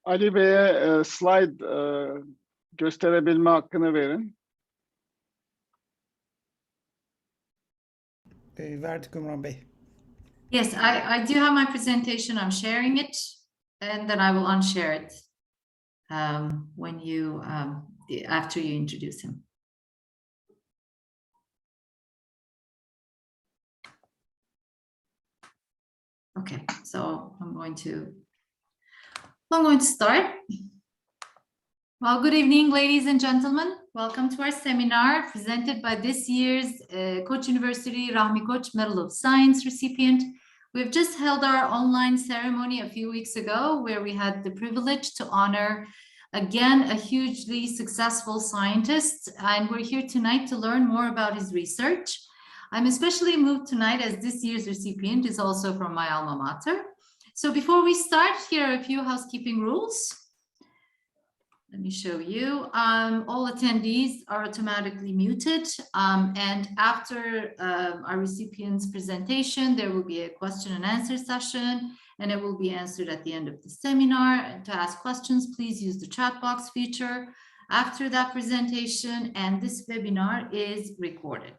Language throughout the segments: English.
Ali Bey'e slide gösterebilme hakkını verin. Verdik Ümran Bey. Yes, I do have my presentation. I'm sharing it, and then I will unshare it when you after you introduce him. Okay, so I'm going to start. Well, good evening, ladies and gentlemen. Welcome to our seminar presented by this year's Koç University Rahmi Koç Medal of Science recipient. We've just held our online ceremony a few weeks ago where we had the privilege to honor again a hugely successful scientist, and we're here tonight to learn more about his research. I'm especially moved tonight as this year's recipient is also from my alma mater. So before we start, here are a few housekeeping rules. Let me show you. All attendees are automatically muted, and after our recipient's presentation, there will be a question and answer session, and it will be answered at the end of the seminar. To ask questions, please use the chat box feature after that presentation, and this webinar is recorded.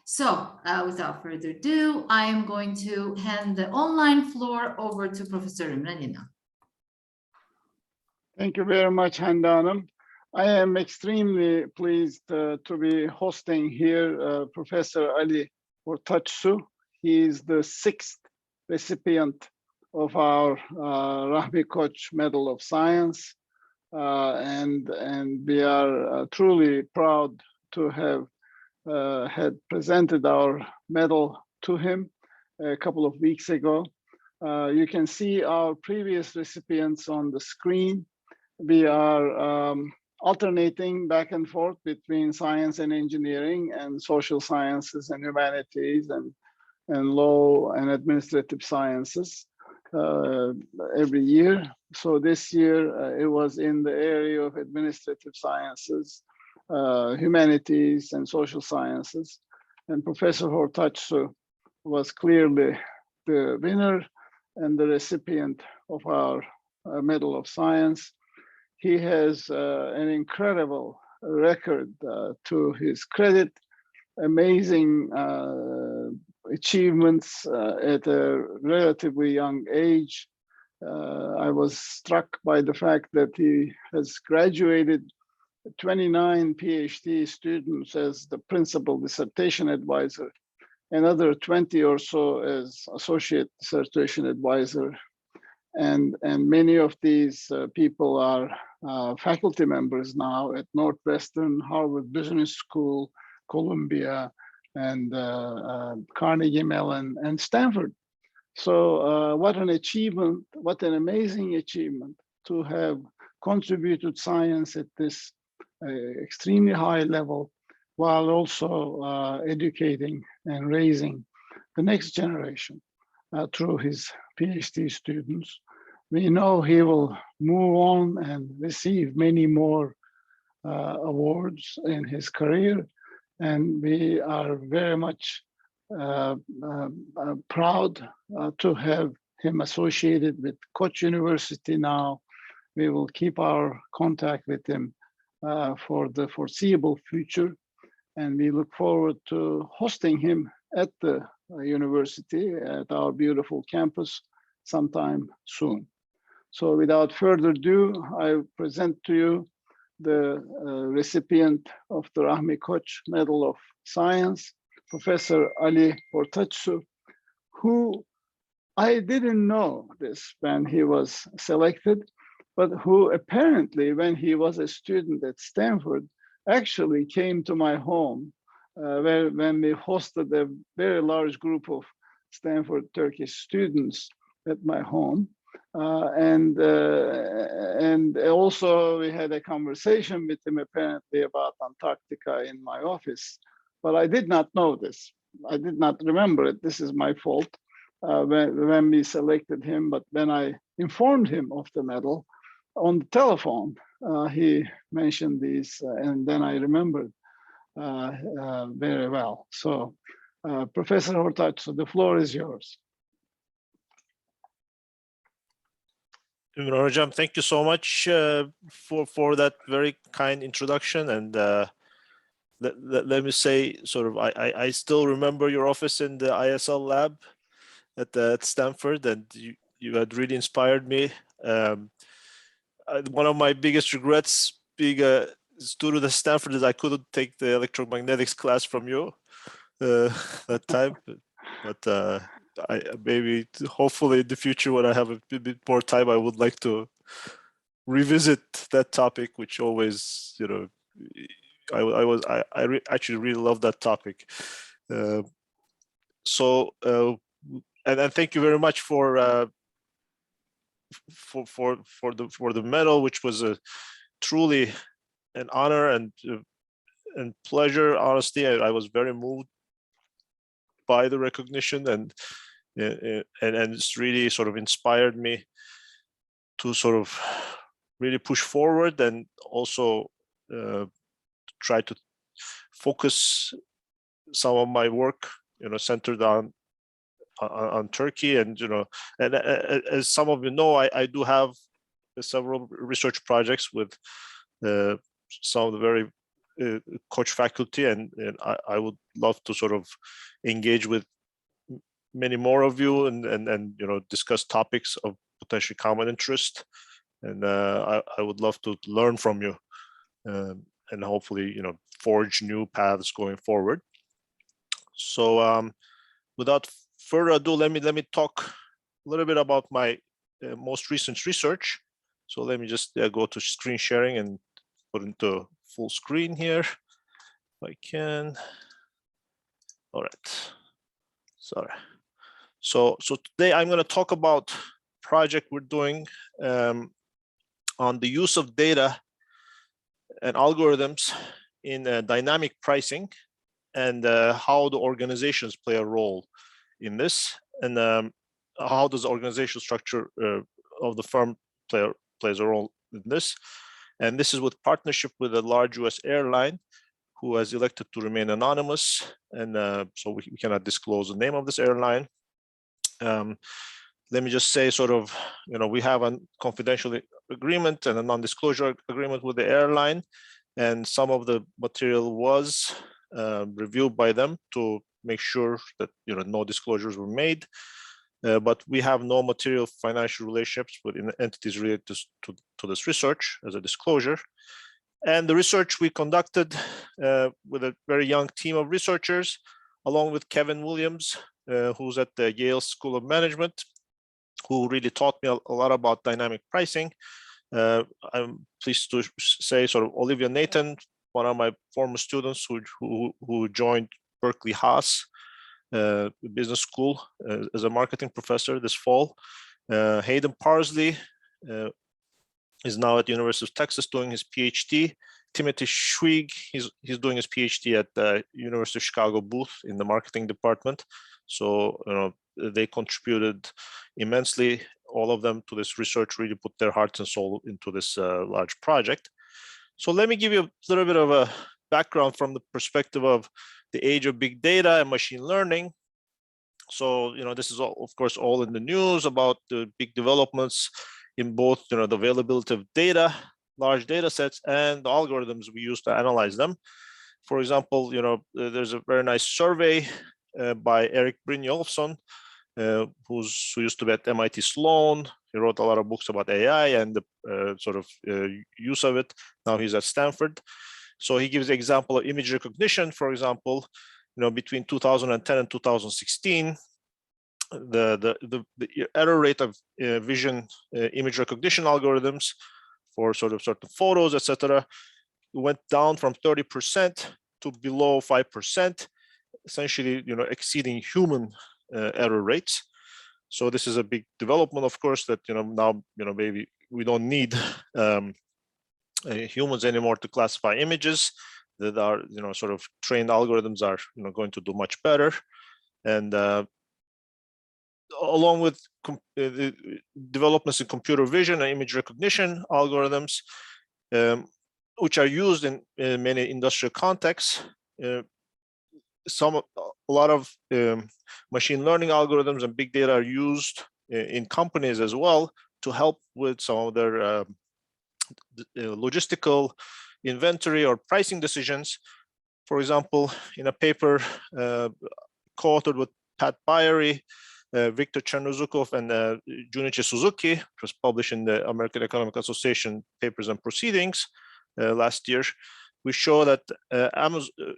So without further ado, I am going to hand the online floor over to Professor Ümran Ünal. Thank you very much, Hande Hanım. I am extremely pleased to be hosting here Professor Ali Hortaçsu. He is the 6th recipient of our Rahmi Koç Medal of Science, and we are truly proud to have had presented our medal to him a couple of weeks ago. You can see our previous recipients on the screen. We are alternating back and forth between science and engineering and social sciences and humanities and law and administrative sciences every year. So this year it was in the area of administrative sciences, humanities and social sciences. And Professor Hortaçsu was clearly the winner and the recipient of our Medal of Science. He has an incredible record to his credit, amazing achievements at a relatively young age. I was struck by the fact that he has graduated 29 PhD students as the principal dissertation advisor, another 20 or so as associate dissertation advisor. And many of these people are faculty members now at Northwestern, Harvard Business School, Columbia, and Carnegie Mellon, and Stanford. So what an achievement, what an amazing achievement to have contributed science at this extremely high level, while also educating and raising the next generation through his PhD students. We know he will move on and receive many more awards in his career, and we are very much proud to have him associated with Koç University now. We will keep our contact with him for the foreseeable future, and we look forward to hosting him at the university, at our beautiful campus, sometime soon. So without further ado, I present to you the recipient of the Rahmi Koç Medal of Science, Professor Ali Hortaçsu, who I didn't know this when he was selected, but who apparently, when he was a student at Stanford, actually came to my home when we hosted a very large group of Stanford Turkish students at my home. And also we had a conversation with him apparently about Antarctica in my office, but I did not know this. I did not remember it. This is my fault when we selected him, but when I informed him of the medal on the telephone, he mentioned these, and then I remembered very well. So Professor Hortaçsu, the floor is yours. Ümran Hocam, thank you so much for that very kind introduction. And let me say, sort of, I still remember your office in the ISL lab at Stanford, and you had really inspired me. One of my biggest regrets being a student at Stanford is I couldn't take the electromagnetics class from you that time. But maybe hopefully in the future, when I have a bit more time, I would like to revisit that topic, which always, I actually really love that topic. And thank you very much for the medal, which was truly an honor and pleasure. Honestly, I was very moved by the recognition, and it's really sort of inspired me to sort of really push forward, and also try to focus some of my work, centered on Turkey. And and as some of you know, I do have several research projects with some of the very Koç faculty, and I would love to sort of engage with many more of you, and discuss topics of potentially common interest. And I would love to learn from you, and hopefully forge new paths going forward. So without further ado, let me talk a little bit about my most recent research. So let me just go to screen sharing and put into full screen here, if I can. All right. Sorry. So today I'm going to talk about a project we're doing on the use of data and algorithms in dynamic pricing, and how the organizations play a role in this, and how does the organizational structure of the firm plays a role in this. And this is with partnership with a large US airline who has elected to remain anonymous, and so we cannot disclose the name of this airline. Let me just say, sort of, we have a confidential agreement and a non-disclosure agreement with the airline, and some of the material was reviewed by them to make sure that no disclosures were made. But we have no material financial relationships with entities related to this research as a disclosure. And the research we conducted with a very young team of researchers, along with Kevin Williams, who's at the Yale School of Management, who really taught me a lot about dynamic pricing. I'm pleased to say, sort of, Olivia Nathan, one of my former students who joined Berkeley Haas Business School as a marketing professor this fall. Hayden Parsley is now at the University of Texas doing his PhD. Timothy Schwig, he's doing his PhD at the University of Chicago Booth in the marketing department. So they contributed immensely, all of them, to this research, really put their hearts and soul into this large project. So let me give you a little bit of a background from the perspective of the age of big data and machine learning. So, this is all, of course, all in the news about the big developments in both, the availability of data, large data sets, and the algorithms we use to analyze them. For example, there's a very nice survey by Erik Brynjolfsson, who used to be at MIT Sloan. He wrote a lot of books about AI and the sort of use of it. Now he's at Stanford. So he gives the example of image recognition. For example, between 2010 and 2016, the error rate of vision image recognition algorithms for sort of certain photos, etc., went down from 30% to below 5%, essentially, exceeding human error rates. So this is a big development, of course, that now maybe we don't need humans anymore to classify images. That are sort of trained algorithms are going to do much better. And along with the developments in computer vision and image recognition algorithms, which are used in many industrial contexts, a lot of machine learning algorithms and big data are used in companies as well to help with some of their logistical inventory or pricing decisions. For example, in a paper co-authored with Pat Byery, Victor Chernozukov, and Junichi Suzuki, which was published in the American Economic Association Papers and Proceedings last year, we show that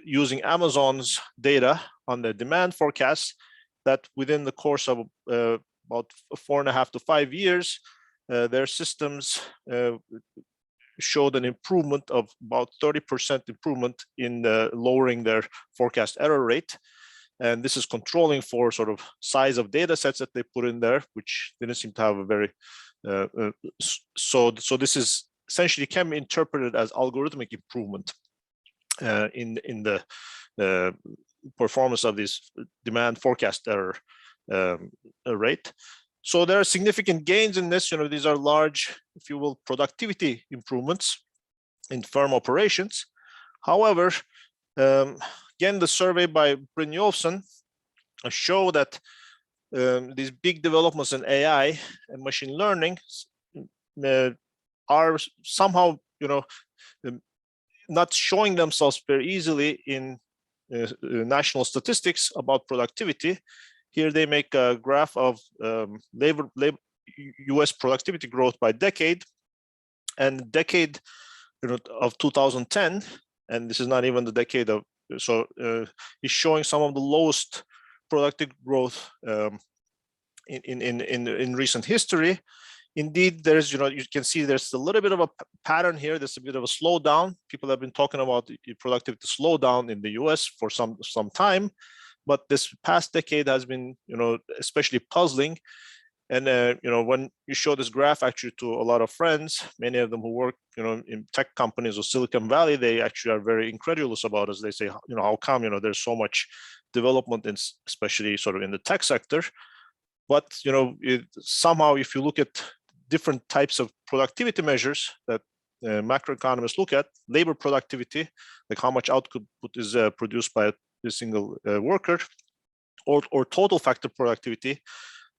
using Amazon's data on the demand forecasts, that within the course of about 4.5 to 5 years, their systems showed an improvement of about 30% improvement in lowering their forecast error rate. And this is controlling for sort of size of data sets that they put in there, which didn't seem to have a very, so this is essentially can be interpreted as algorithmic improvement in the performance of this demand forecast error rate. So there are significant gains in this. These are large, if you will, productivity improvements in firm operations. However, again, the survey by Brynjolfsson show that these big developments in AI and machine learning are somehow, not showing themselves very easily in national statistics about productivity. Here they make a graph of labor U.S. productivity growth by decade, and decade of 2010, and this is not even the decade of, so is showing some of the lowest productive growth in recent history. Indeed, there's, you can see there's a little bit of a pattern here. There's a bit of a slowdown. People have been talking about the productivity slowdown in the US for some time, but this past decade has been, especially puzzling. And, when you show this graph actually to a lot of friends, many of them who work, in tech companies or Silicon Valley, they actually are very incredulous about us. They say, how come, there's so much development, especially sort of in the tech sector. But, somehow, if you look at different types of productivity measures that macroeconomists look at, labor productivity, like how much output is produced by a single worker, or total factor productivity,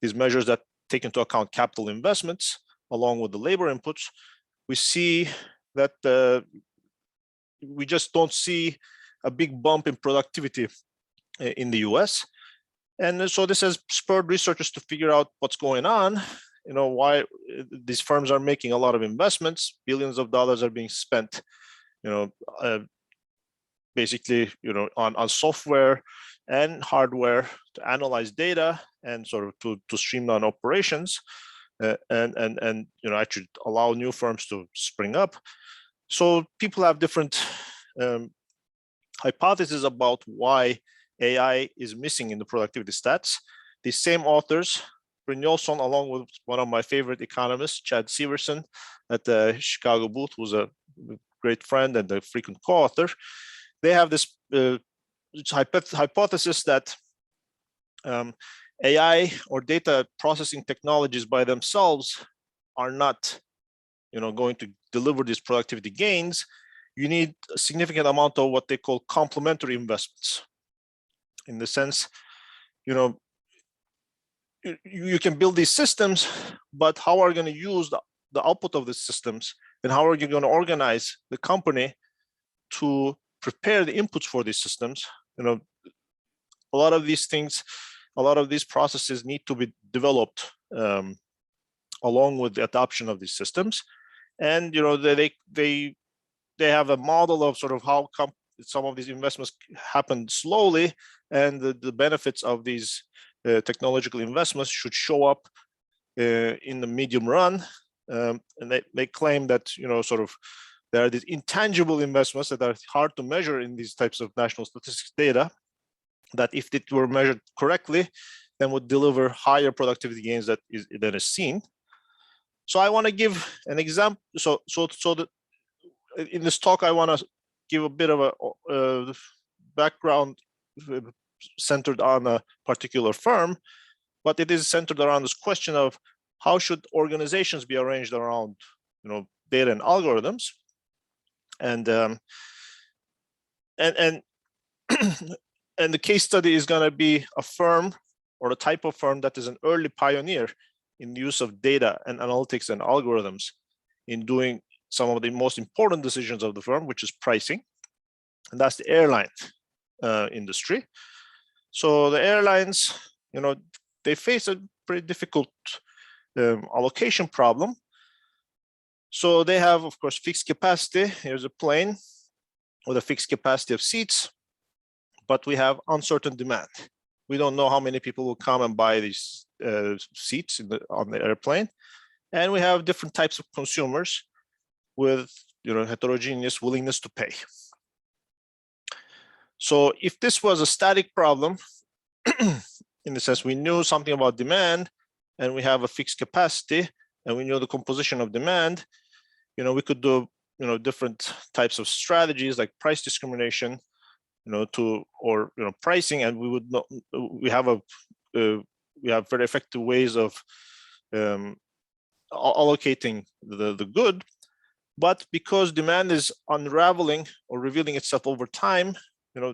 these measures that take into account capital investments along with the labor inputs, we see that we just don't see a big bump in productivity in the US. And so this has spurred researchers to figure out what's going on, why these firms are making a lot of investments, billions of dollars are being spent, basically, on software and hardware to analyze data and sort of to streamline operations and actually allow new firms to spring up. So people have different hypotheses about why AI is missing in the productivity stats. These same authors, Brynjolfsson, along with one of my favorite economists, Chad Severson at the Chicago booth, who's a great friend and a frequent co-author, they have this hypothesis that AI or data processing technologies by themselves are not, going to deliver these productivity gains. You need a significant amount of what they call complementary investments. In the sense, you can build these systems, but how are you going to use the output of the systems, and how are you going to organize the company to prepare the inputs for these systems? A lot of these things, a lot of these processes need to be developed along with the adoption of these systems. And they have a model of sort of how some of these investments happen slowly, and the benefits of these technological investments should show up in the medium run. And they claim that, sort of there are these intangible investments that are hard to measure in these types of national statistics data, that if it were measured correctly, then would deliver higher productivity gains than is seen. So I want to give an example. So that in this talk, I want to give a bit of a background centered on a particular firm, but it is centered around this question of how should organizations be arranged around, data and algorithms, and and the case study is going to be a firm or a type of firm that is an early pioneer in the use of data and analytics and algorithms in doing some of the most important decisions of the firm, which is pricing, and that's the airline industry. So the airlines, they face a pretty difficult allocation problem. So they have, of course, fixed capacity. Here's a plane with a fixed capacity of seats, but we have uncertain demand. We don't know how many people will come and buy these seats on the airplane. And we have different types of consumers with heterogeneous willingness to pay. So if this was a static problem, in the sense we knew something about demand and we have a fixed capacity and we knew the composition of demand, we could do different types of strategies like price discrimination, or pricing, and we would not. We have very effective ways of allocating the good, but because demand is unraveling or revealing itself over time,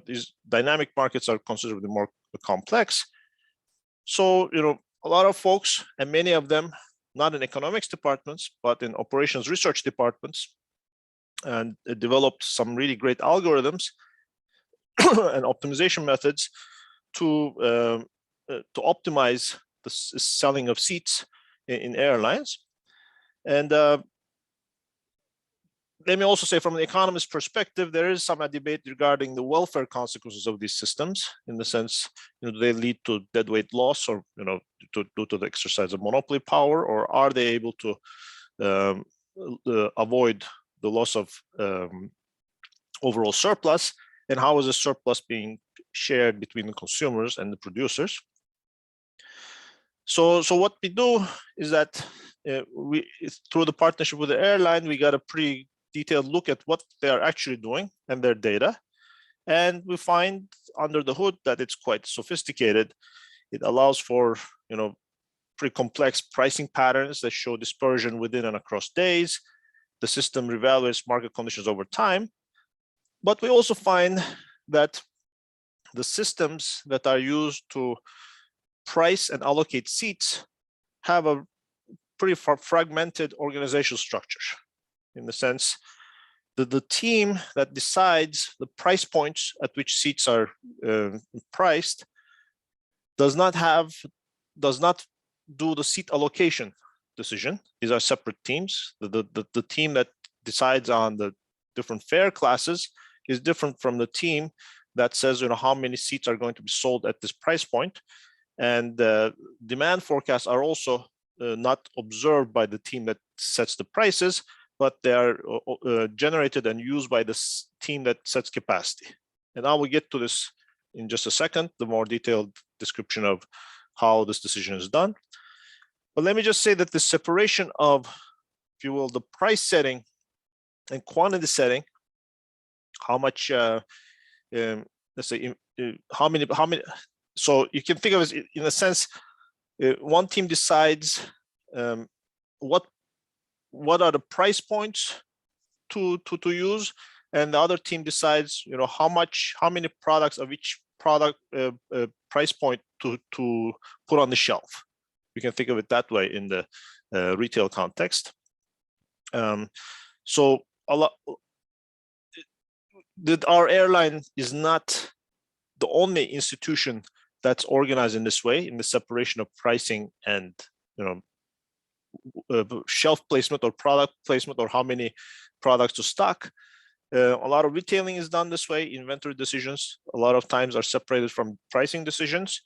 these dynamic markets are considerably more complex. So a lot of folks, and many of them not in economics departments but in operations research departments, and developed some really great algorithms and optimization methods to optimize the selling of seats in airlines. And let me also say, from an economist perspective, there is some debate regarding the welfare consequences of these systems, in the sense, do they lead to deadweight loss, or due to the exercise of monopoly power, or are they able to avoid the loss of overall surplus, and how is the surplus being shared between the consumers and the producers? So what we do is that through the partnership with the airline, we got a pretty detailed look at what they are actually doing and their data. And we find under the hood that it's quite sophisticated. It allows for, pretty complex pricing patterns that show dispersion within and across days. The system reevaluates market conditions over time. But we also find that the systems that are used to price and allocate seats have a pretty fragmented organizational structure, in the sense that the team that decides the price points at which seats are priced does not do the seat allocation decision. These are separate teams. The team that decides on the different fare classes is different from the team that says, how many seats are going to be sold at this price point. And demand forecasts are also not observed by the team that sets the prices, but they are generated and used by the team that sets capacity. And I will get to this in just a second, the more detailed description of how this decision is done. But let me just say that the separation of, if you will, the price setting and quantity setting, how much, let's say, how many, so you can think of it in a sense, one team decides what are the price points to use, and the other team decides, how many products of each product price point to put on the shelf. You can think of it that way in the retail context. So our airline is not the only institution that's organized in this way, in the separation of pricing and shelf placement or product placement, or how many products to stock. A lot of retailing is done this way. Inventory decisions a lot of times are separated from pricing decisions.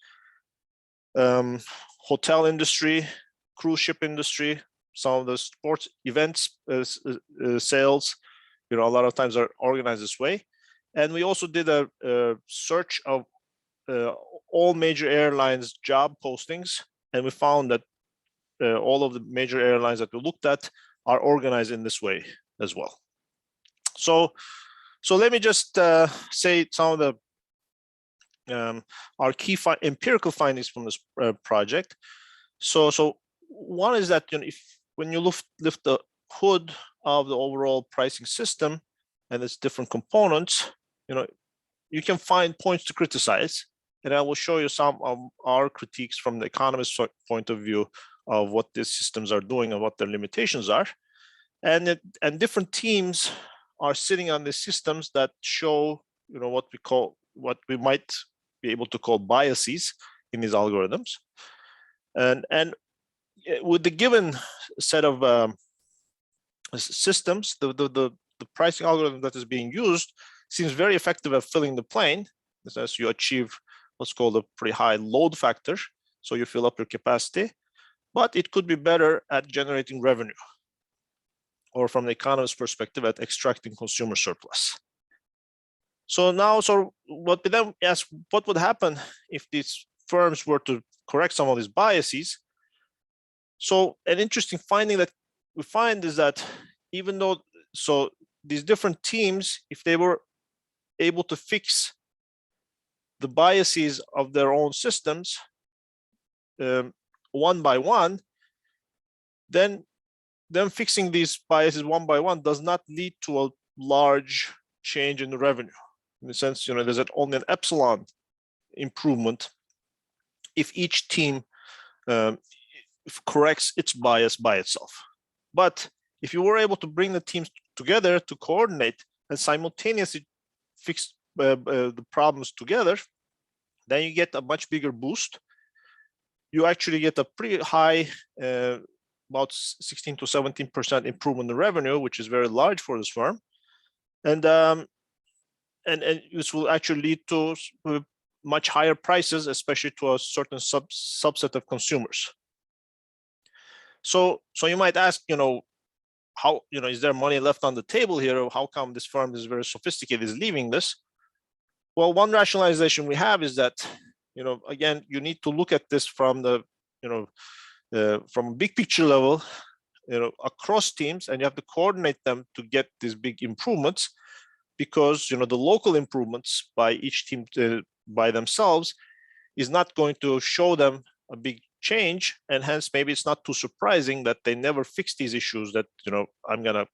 Hotel industry, cruise ship industry, some of the sports events sales, a lot of times are organized this way. And we also did a search of all major airlines job postings, and we found that all of the major airlines that we looked at are organized in this way as well. So let me just say some of the our key empirical findings from this project. So one is that when you lift the hood of the overall pricing system and its different components, you can find points to criticize, and I will show you some of our critiques from the economist's point of view of what these systems are doing and what their limitations are. And different teams are sitting on these systems that show, what we might be able to call biases in these algorithms. And with the given set of systems, the pricing algorithm that is being used seems very effective at filling the plane, as you achieve what's called a pretty high load factor, so you fill up your capacity, but it could be better at generating revenue, or from the economist's perspective, at extracting consumer surplus. So now, what we then ask, what would happen if these firms were to correct some of these biases? So an interesting finding that we find is that even though, these different teams, if they were able to fix the biases of their own systems one by one, then them fixing these biases one by one does not lead to a large change in the revenue. In the sense, there's only an epsilon improvement if each team corrects its bias by itself. But if you were able to bring the teams together to coordinate and simultaneously fix the problems together, then you get a much bigger boost. You actually get a pretty high, about 16 to 17% improvement in revenue, which is very large for this firm. And this will actually lead to much higher prices, especially to a certain subset of consumers. So you might ask, how, is there money left on the table here? Or how come this firm is very sophisticated is leaving this? Well, one rationalization we have is that, again, you need to look at this from the, from a big picture level, across teams, and you have to coordinate them to get these big improvements, because, the local improvements by each team by themselves is not going to show them a big change, and hence maybe it's not too surprising that they never fix these issues that I'm gonna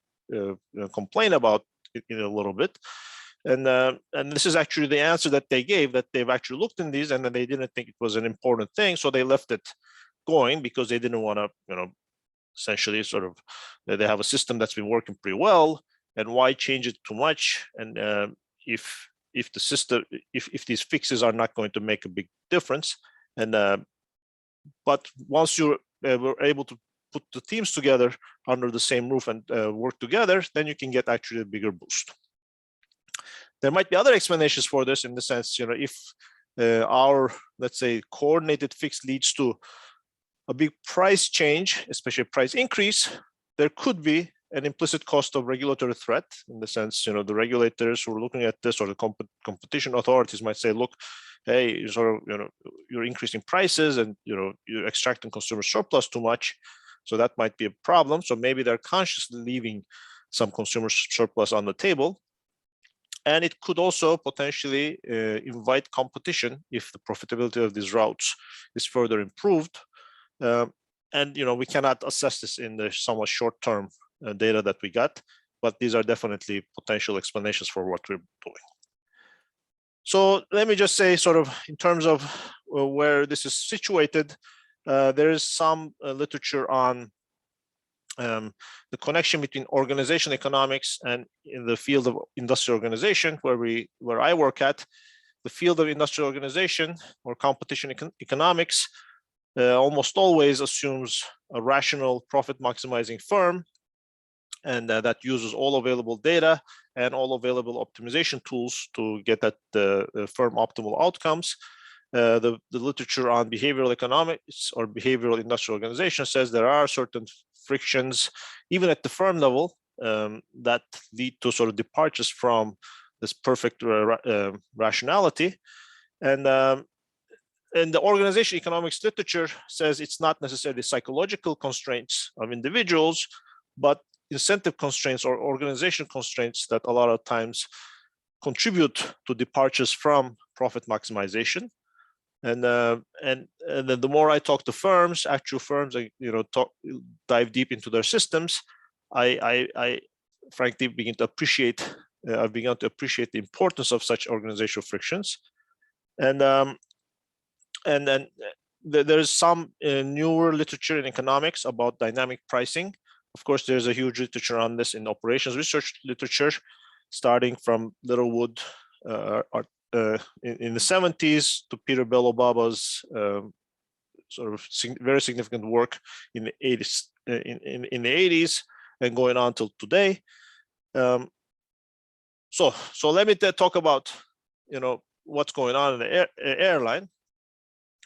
complain about in a little bit. And this is actually the answer that they gave, that they've actually looked in these and then they didn't think it was an important thing, so they left it going because they didn't want to essentially they have a system that's been working pretty well, and why change it too much? And if the system, if these fixes are not going to make a big difference. And but once you were able to put the teams together under the same roof and work together, then you can get actually a bigger boost. There might be other explanations for this, in the sense, if our, let's say, coordinated fix leads to a big price change, especially a price increase, there could be an implicit cost of regulatory threat, in the sense, the regulators who are looking at this, or the competition authorities might say, look, hey, you're increasing prices and you're extracting consumer surplus too much, so that might be a problem. So maybe they're consciously leaving some consumer surplus on the table. And it could also potentially invite competition if the profitability of these routes is further improved. And we cannot assess this in the somewhat short-term data that we got, but these are definitely potential explanations for what we're doing. So let me just say, in terms of where this is situated, there is some literature on the connection between organization economics and in the field of industrial organization, where I work at. The field of industrial organization or competition economics almost always assumes a rational profit maximizing firm, and that uses all available data and all available optimization tools to get at the firm optimal outcomes. The literature on behavioral economics or behavioral industrial organization says there are certain frictions, even at the firm level, that lead to departures from this perfect rationality. And the organization economics literature says it's not necessarily psychological constraints of individuals, but incentive constraints or organization constraints that a lot of times contribute to departures from profit maximization. And then the more I talk to firms, actual firms, dive deep into their systems, I frankly begin to appreciate. I've begun to appreciate the importance of such organizational frictions, and then there's some newer literature in economics about dynamic pricing. Of course, there's a huge literature on this in operations research literature, starting from Littlewood in the 70s to Peter Belobaba's sort of very significant work in the 80s, in the 80s, and going on till today. So let me talk about, what's going on in the airline.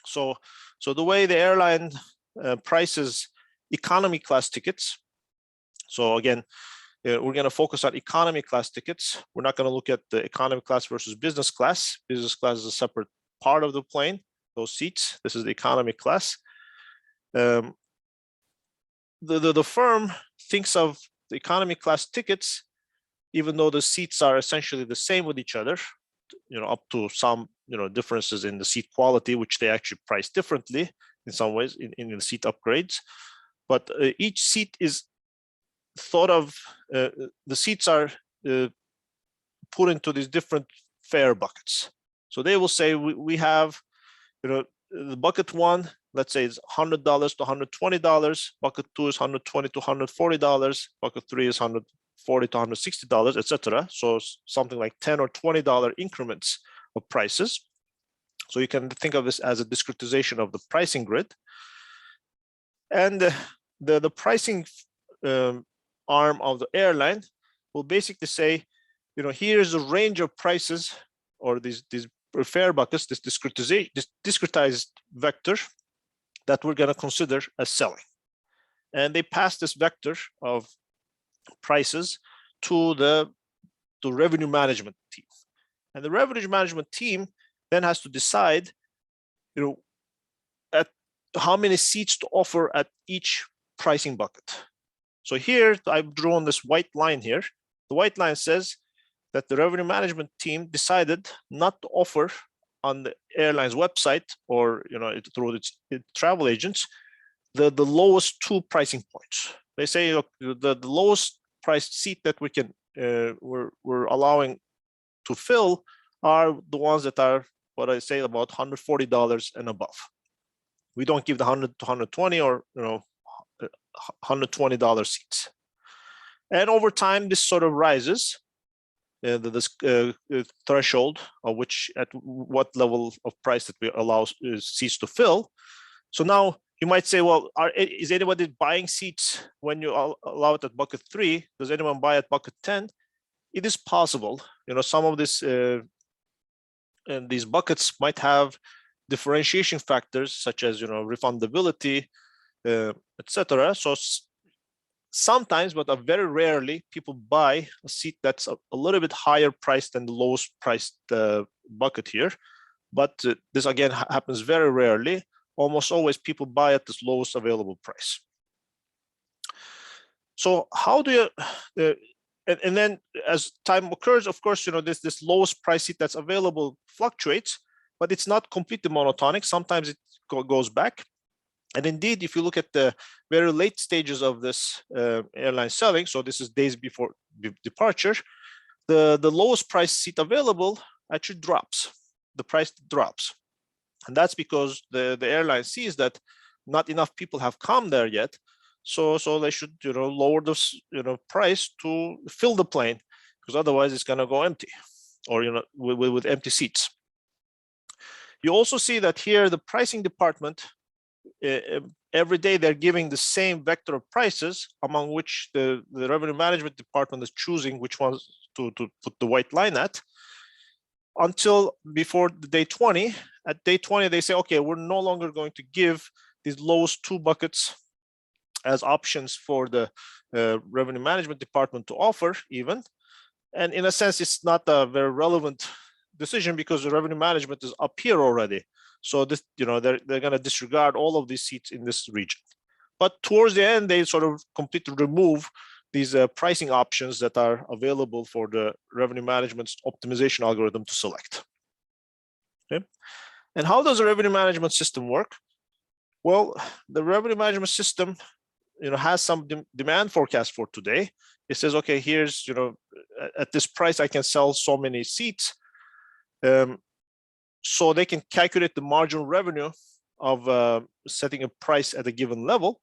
So the way the airline prices economy class tickets. So again, we're going to focus on economy class tickets. We're not going to look at the economy class versus business class. Business class is a separate part of the plane, those seats. This is the economy class. The firm thinks of the economy class tickets, even though the seats are essentially the same with each other, up to some, differences in the seat quality, which they actually price differently in some ways in the seat upgrades. But each seat is thought of, the seats are put into these different fare buckets. So they will say we have, the bucket one, let's say it's $100 to $120. Bucket two is $120 to $140. Bucket three is $140 to $160, etc. So something like $10 or $20 increments of prices. So you can think of this as a discretization of the pricing grid. And the pricing arm of the airline will basically say, here's a range of prices, or these fare buckets, this discretized vector that we're going to consider as selling. And they pass this vector of prices to the revenue management team. And the revenue management team then has to decide, at how many seats to offer at each pricing bucket. So here I've drawn this white line here. The white line says that the revenue management team decided not to offer on the airline's website or through its travel agents the lowest two pricing points. They say, look, the lowest priced seat that we can we're allowing to fill are the ones that are what I say about $140 and above. We don't give the $100 to $120 or $120 seats. And over time, this sort of rises, this threshold of which at what level of price that we allow seats to fill. So now you might say, well, is anybody buying seats when you allow it at bucket 3? Does anyone buy at bucket 10? It is possible. Some of this and these buckets might have differentiation factors such as refundability, etc. So sometimes, but very rarely, people buy a seat that's a little bit higher priced than the lowest priced bucket here. But this again happens very rarely. Almost always people buy at this lowest available price. So how do you, and then as time occurs, of course, this lowest price seat that's available fluctuates, but it's not completely monotonic. Sometimes it goes back. And indeed, if you look at the very late stages of this airline selling, so this is days before departure, the lowest price seat available actually drops. The price drops. And that's because the airline sees that not enough people have come there yet. So they should lower the price to fill the plane, because otherwise it's going to go empty, or with empty seats. You also see that here the pricing department, every day they're giving the same vector of prices, among which the revenue management department is choosing which ones to put the white line at, until before the day 20. At day 20, they say, okay, we're no longer going to give these lowest two buckets as options for the revenue management department to offer even. And in a sense, it's not a very relevant decision because the revenue management is up here already. So this, they're going to disregard all of these seats in this region. But towards the end, they sort of completely remove these pricing options that are available for the revenue management's optimization algorithm to select. Okay. And how does the revenue management system work? Well, the revenue management system, has some demand forecast for today. It says, okay, here's, at this price, I can sell so many seats. So they can calculate the marginal revenue of setting a price at a given level.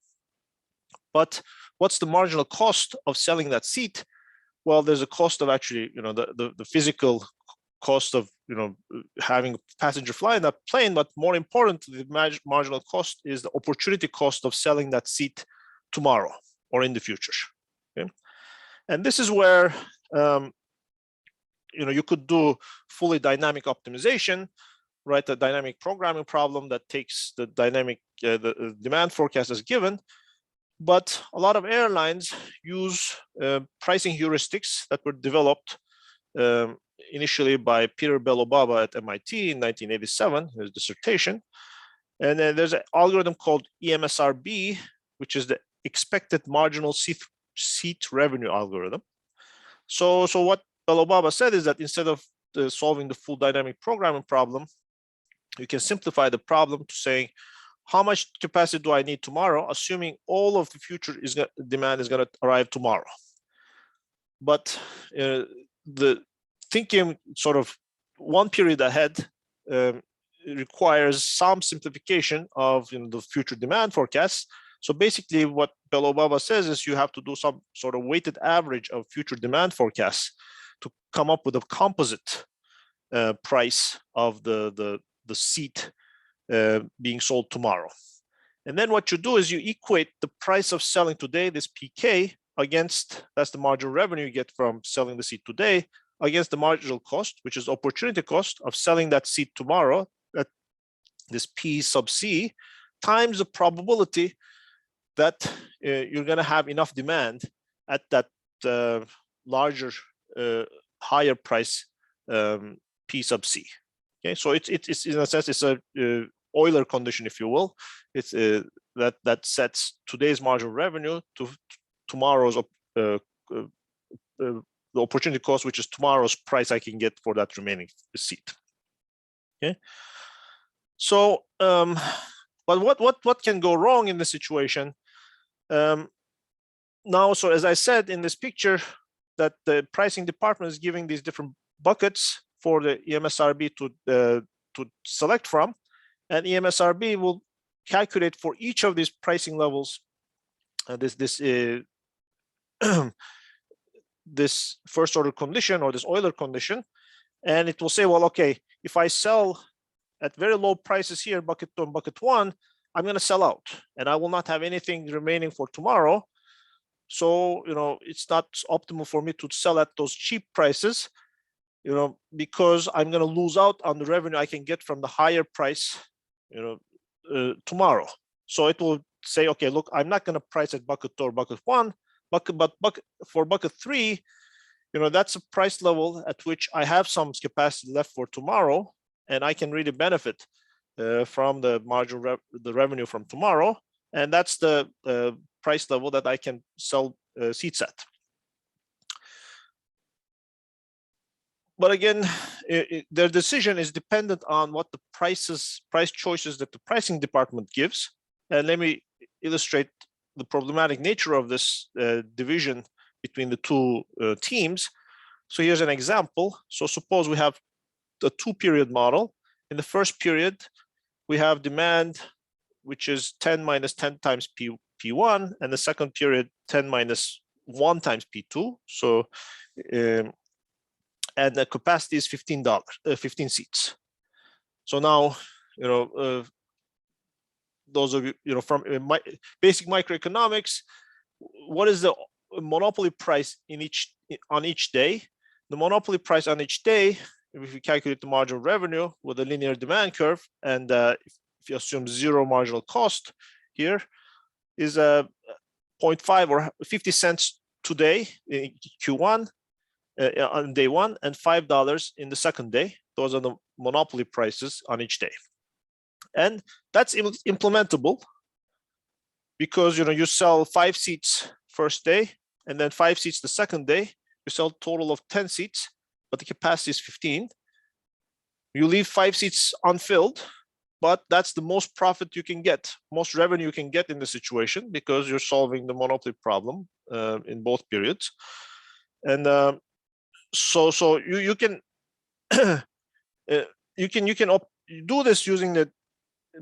But what's the marginal cost of selling that seat? Well, there's a cost of actually, the physical cost of, having a passenger fly in that plane, but more importantly, the marginal cost is the opportunity cost of selling that seat tomorrow or in the future. Okay? And this is where, you could do fully dynamic optimization, right? A dynamic programming problem that takes the dynamic, the demand forecast as given. But a lot of airlines use pricing heuristics that were developed initially by Peter Belobaba at MIT in 1987, his dissertation. And then there's an algorithm called EMSRB, which is the expected marginal seat revenue algorithm. So what Belobaba said is that instead of solving the full dynamic programming problem, you can simplify the problem to saying, how much capacity do I need tomorrow, assuming all of the future demand is going to arrive tomorrow. But the thinking sort of one period ahead requires some simplification of the future demand forecasts. So basically what Belobaba says is you have to do some sort of weighted average of future demand forecasts to come up with a composite price of the seat being sold tomorrow. And then what you do is you equate the price of selling today, this PK, against, that's the marginal revenue you get from selling the seat today, against the marginal cost, which is opportunity cost of selling that seat tomorrow, at this P sub C, times the probability that you're going to have enough demand at that larger, higher price P sub C. Okay, so it's in a sense it's a Euler condition, if you will. It's that sets today's marginal revenue to tomorrow's the opportunity cost, which is tomorrow's price I can get for that remaining seat. Okay, so but what can go wrong in this situation? Now, so as I said in this picture, that the pricing department is giving these different buckets for the EMSRB to select from, and EMSRB will calculate for each of these pricing levels this first order condition or this Euler condition, and it will say, well, okay, if I sell at very low prices here, bucket 2 and bucket 1, I'm going to sell out, and I will not have anything remaining for tomorrow. So it's not optimal for me to sell at those cheap prices, because I'm going to lose out on the revenue I can get from the higher price, tomorrow. So it will say, okay, look, I'm not going to price at bucket 2 or bucket 1, but for bucket 3, that's a price level at which I have some capacity left for tomorrow, and I can really benefit from the marginal the revenue from tomorrow, and that's the price level that I can sell seats at. But again, their decision is dependent on what the price choices that the pricing department gives. And let me illustrate the problematic nature of this division between the two teams. So here's an example. So suppose we have a 2-period model. In the first period, we have demand, which is 10 minus 10 times P1, and the second period, 10 minus 1 times P2. So and the capacity is $15, 15 seats. So now, those of you, from basic microeconomics, what is the monopoly price on each day? The monopoly price on each day, if you calculate the marginal revenue with a linear demand curve, and if you assume 0 marginal cost here, is 0.5 or 50 cents today in Q1. On day 1, and $5 in the second day. Those are the monopoly prices on each day, and that's implementable because you sell 5 seats first day and then 5 seats the second day. You sell a total of 10 seats, but the capacity is 15. You leave 5 seats unfilled, but that's the most profit you can get, most revenue you can get in the situation because you're solving the monopoly problem in both periods, and so you can do this using the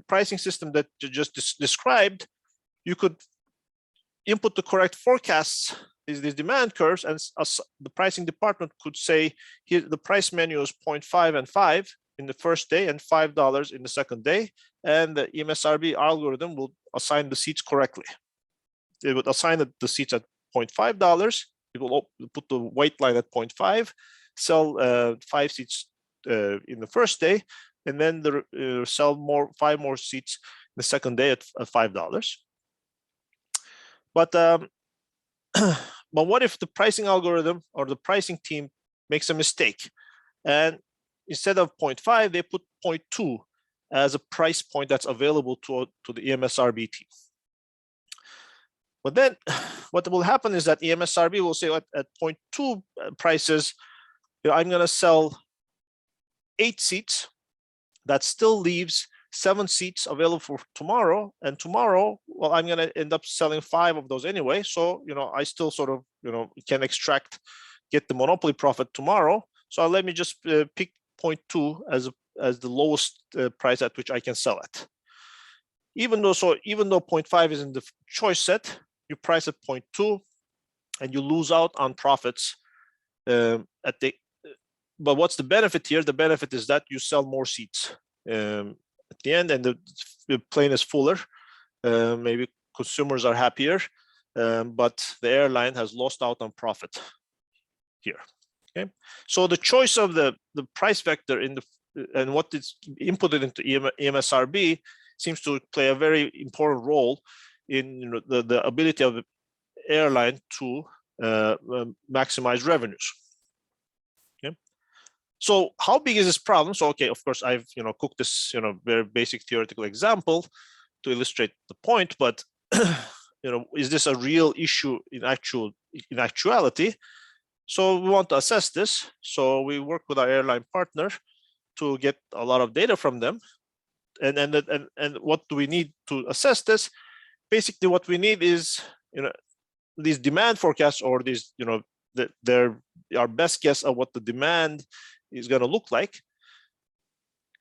pricing system that you just described, you could input the correct forecasts, these demand curves, and the pricing department could say, here the price menu is 0.5 and 5 in the first day and $5 in the second day, and the MSRB algorithm will assign the seats correctly. It would assign the seats at $0.5. It will put the white line at 0.5, sell 5 seats in the first day, and then sell 5 more seats the second day at $5. But but what if the pricing algorithm or the pricing team makes a mistake, and instead of 0.5 they put 0.2 as a price point that's available to the MSRB team? But then what will happen is that the MSRB will say at 0.2 prices, I'm going to sell 8 seats. That still leaves 7 seats available for tomorrow, and tomorrow, well, I'm going to end up selling 5 of those anyway. So, I still sort of, can get the monopoly profit tomorrow. So let me just pick 0.2 as the lowest price at which I can sell it. Even though 0.5 is in the choice set, you price at 0.2 and you lose out on profits but what's the benefit here? The benefit is that you sell more seats at the end, and the plane is fuller. Maybe consumers are happier, but the airline has lost out on profit here. Okay, so the choice of the price vector and what is inputted into MSRB seems to play a very important role in the ability of the airline to maximize revenues. Okay, so how big is this problem? So okay, of course I've cooked this very basic theoretical example to illustrate the point, but is this a real issue in actuality? So we want to assess this. So we work with our airline partner to get a lot of data from them. And what do we need to assess this? Basically, what we need is these demand forecasts, or these our best guess of what the demand is going to look like,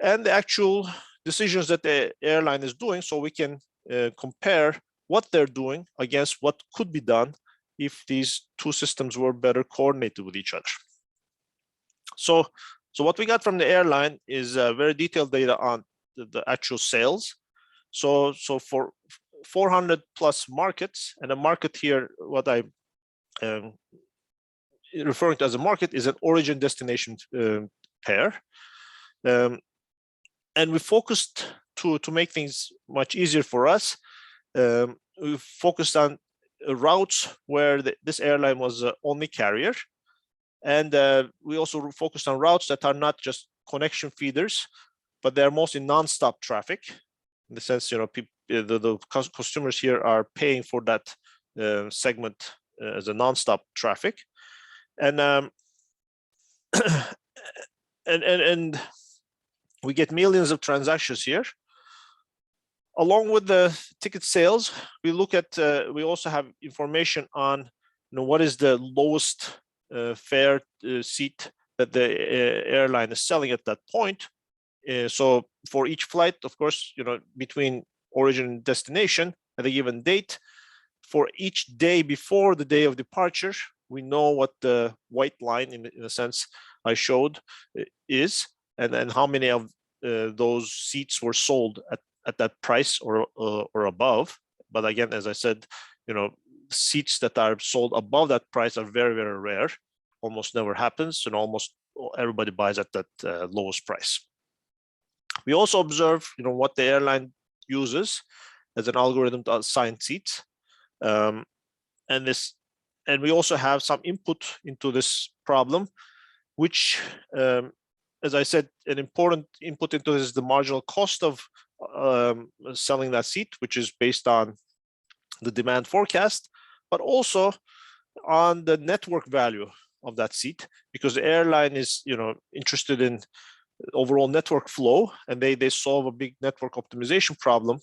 and the actual decisions that the airline is doing, so we can compare what they're doing against what could be done if these two systems were better coordinated with each other. So what we got from the airline is very detailed data on the actual sales. So for 400 plus markets, and a market here, what I'm referring to as a market is an origin destination pair. And we focused to make things much easier for us. We focused on routes where this airline was the only carrier. And we also focused on routes that are not just connection feeders, but they're mostly non-stop traffic. In the sense, the consumers here are paying for that segment as a non-stop traffic. And and we get millions of transactions here. Along with the ticket sales, we look at, we also have information on what is the lowest fare seat that the airline is selling at that point. So for each flight, of course, between origin and destination at a given date, for each day before the day of departure, we know what the white line, in a sense I showed, is, and then how many of those seats were sold at that price or above. But again, as I said, seats that are sold above that price are very, very rare. Almost never happens, and almost everybody buys at that lowest price. We also observe, what the airline uses as an algorithm to assign seats, and we also have some input into this problem, which, as I said, an important input into this is the marginal cost of selling that seat, which is based on the demand forecast, but also on the network value of that seat, because the airline is, interested in overall network flow, and they solve a big network optimization problem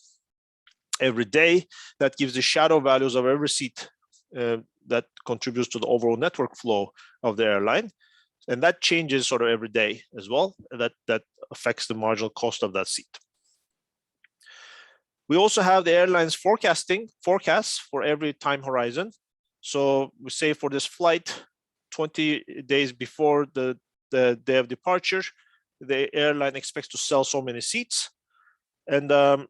every day that gives the shadow values of every seat that contributes to the overall network flow of the airline, and that changes sort of every day as well. That affects the marginal cost of that seat. We also have the airline's forecasts for every time horizon. So we say for this flight, 20 days before the day of departure, the airline expects to sell so many seats. And along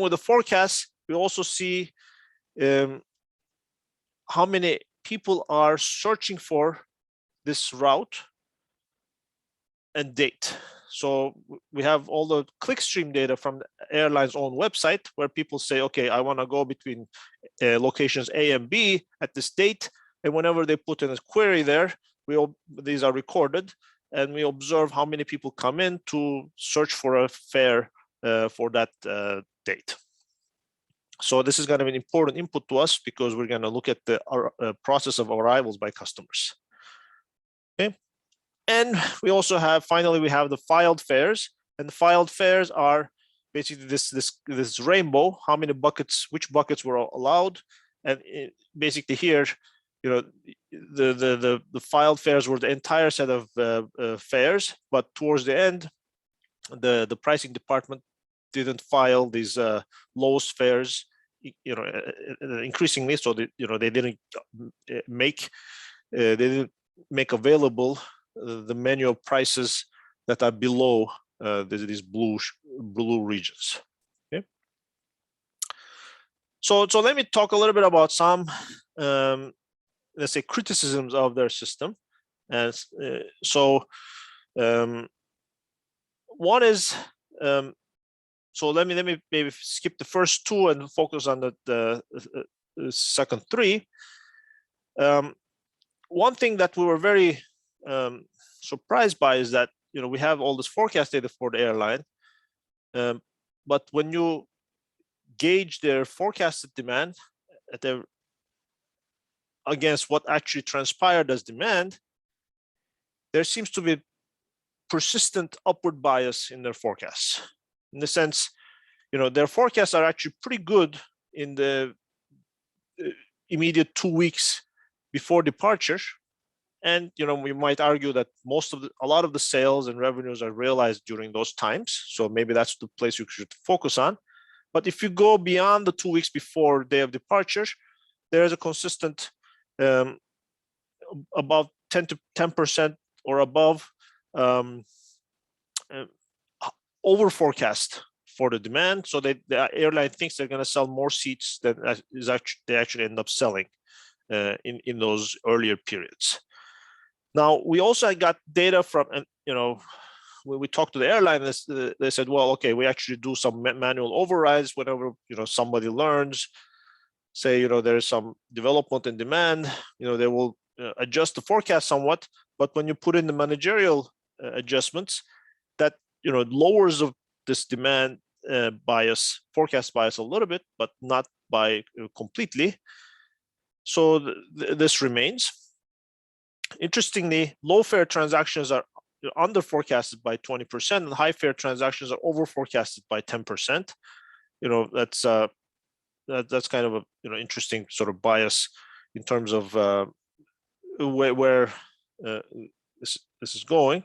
with the forecast, we also see how many people are searching for this route and date. So we have all the clickstream data from the airline's own website where people say, okay, I want to go between locations A and B at this date. And whenever they put in a query there, these are recorded, and we observe how many people come in to search for a fare for that date. So this is going to be an important input to us because we're going to look at the process of arrivals by customers. Okay. And we also have, finally, we have the filed fares, and the filed fares are basically this rainbow, how many buckets, which buckets were allowed. And basically here, you know, the filed fares were the entire set of fares, but towards the end, the pricing department didn't file these lowest fares, you know, increasingly. So they didn't make available the menu of prices that are below these blue regions. Okay. So let me talk a little bit about some let's say criticisms of their system. And one is so let me maybe skip the first two and focus on the second three. One thing that we were very surprised by is that, you know, we have all this forecast data for the airline, but when you gauge their forecasted demand against what actually transpired as demand, there seems to be persistent upward bias in their forecasts. In the sense, you know, their forecasts are actually pretty good in the immediate 2 weeks before departure. And, you know, we might argue that a lot of the sales and revenues are realized during those times. So maybe that's the place you should focus on. But if you go beyond the 2 weeks before day of departure, there is a consistent about 10% or above over forecast for the demand. So the airline thinks they're going to sell more seats than they actually end up selling in those earlier periods. Now, we also got data from, you know, when we talked to the airline, they said, well, okay, we actually do some manual overrides whenever, you know, somebody learns, say, you know, there's some development in demand, you know, they will adjust the forecast somewhat. But when you put in the managerial adjustments, that, you know, lowers this demand forecast bias a little bit, but not by completely. So this remains. Interestingly, low fare transactions are under forecasted by 20%, and high fare transactions are over forecasted by 10%. You know, that's kind of a, you know, interesting sort of bias in terms of where this is going.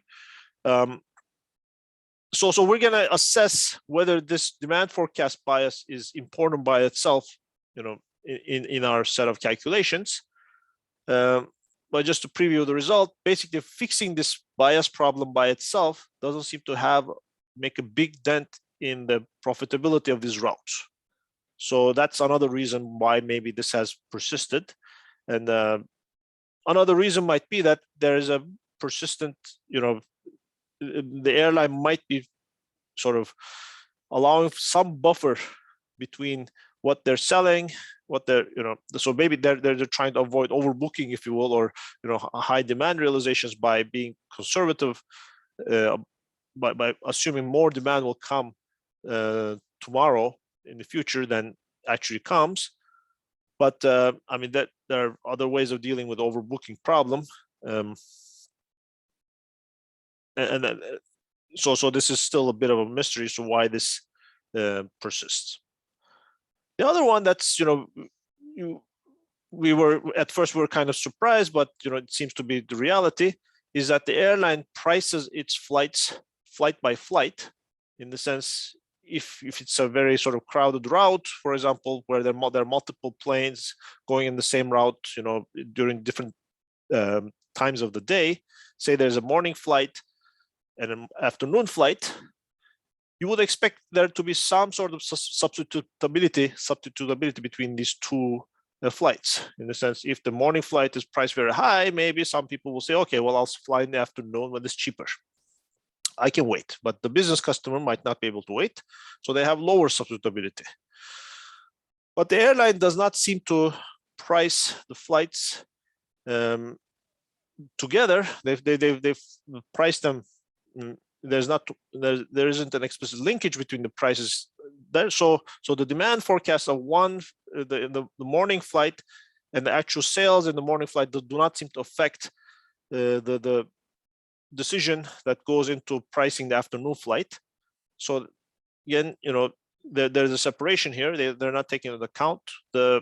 So we're going to assess whether this demand forecast bias is important by itself, you know, in our set of calculations. But just to preview the result, basically fixing this bias problem by itself doesn't seem to make a big dent in the profitability of these routes. So that's another reason why maybe this has persisted. And another reason might be that there is a persistent, you know, the airline might be sort of allowing some buffer between what they're selling, what they're, you know, so maybe they're trying to avoid overbooking, if you will, or, you know, high demand realizations by being conservative, by assuming more demand will come tomorrow in the future than actually comes. But I mean, that there are other ways of dealing with overbooking problem. So this is still a bit of a mystery as to why this persists. The other one that's, you know, we were kind of surprised, but, you know, it seems to be the reality, is that the airline prices its flights flight by flight, in the sense if it's a very sort of crowded route, for example, where there are multiple planes going in the same route, during different times of the day, say there's a morning flight and an afternoon flight, you would expect there to be some sort of substitutability between these two flights. In the sense, if the morning flight is priced very high, maybe some people will say, okay, well, I'll fly in the afternoon when it's cheaper. I can wait, but the business customer might not be able to wait, so they have lower substitutability. But the airline does not seem to price the flights together. They've priced them. There isn't an explicit linkage between the prices there. So the demand forecast of the morning flight and the actual sales in the morning flight do not seem to affect the decision that goes into pricing the afternoon flight. So again, there's a separation here. They're not taking into account the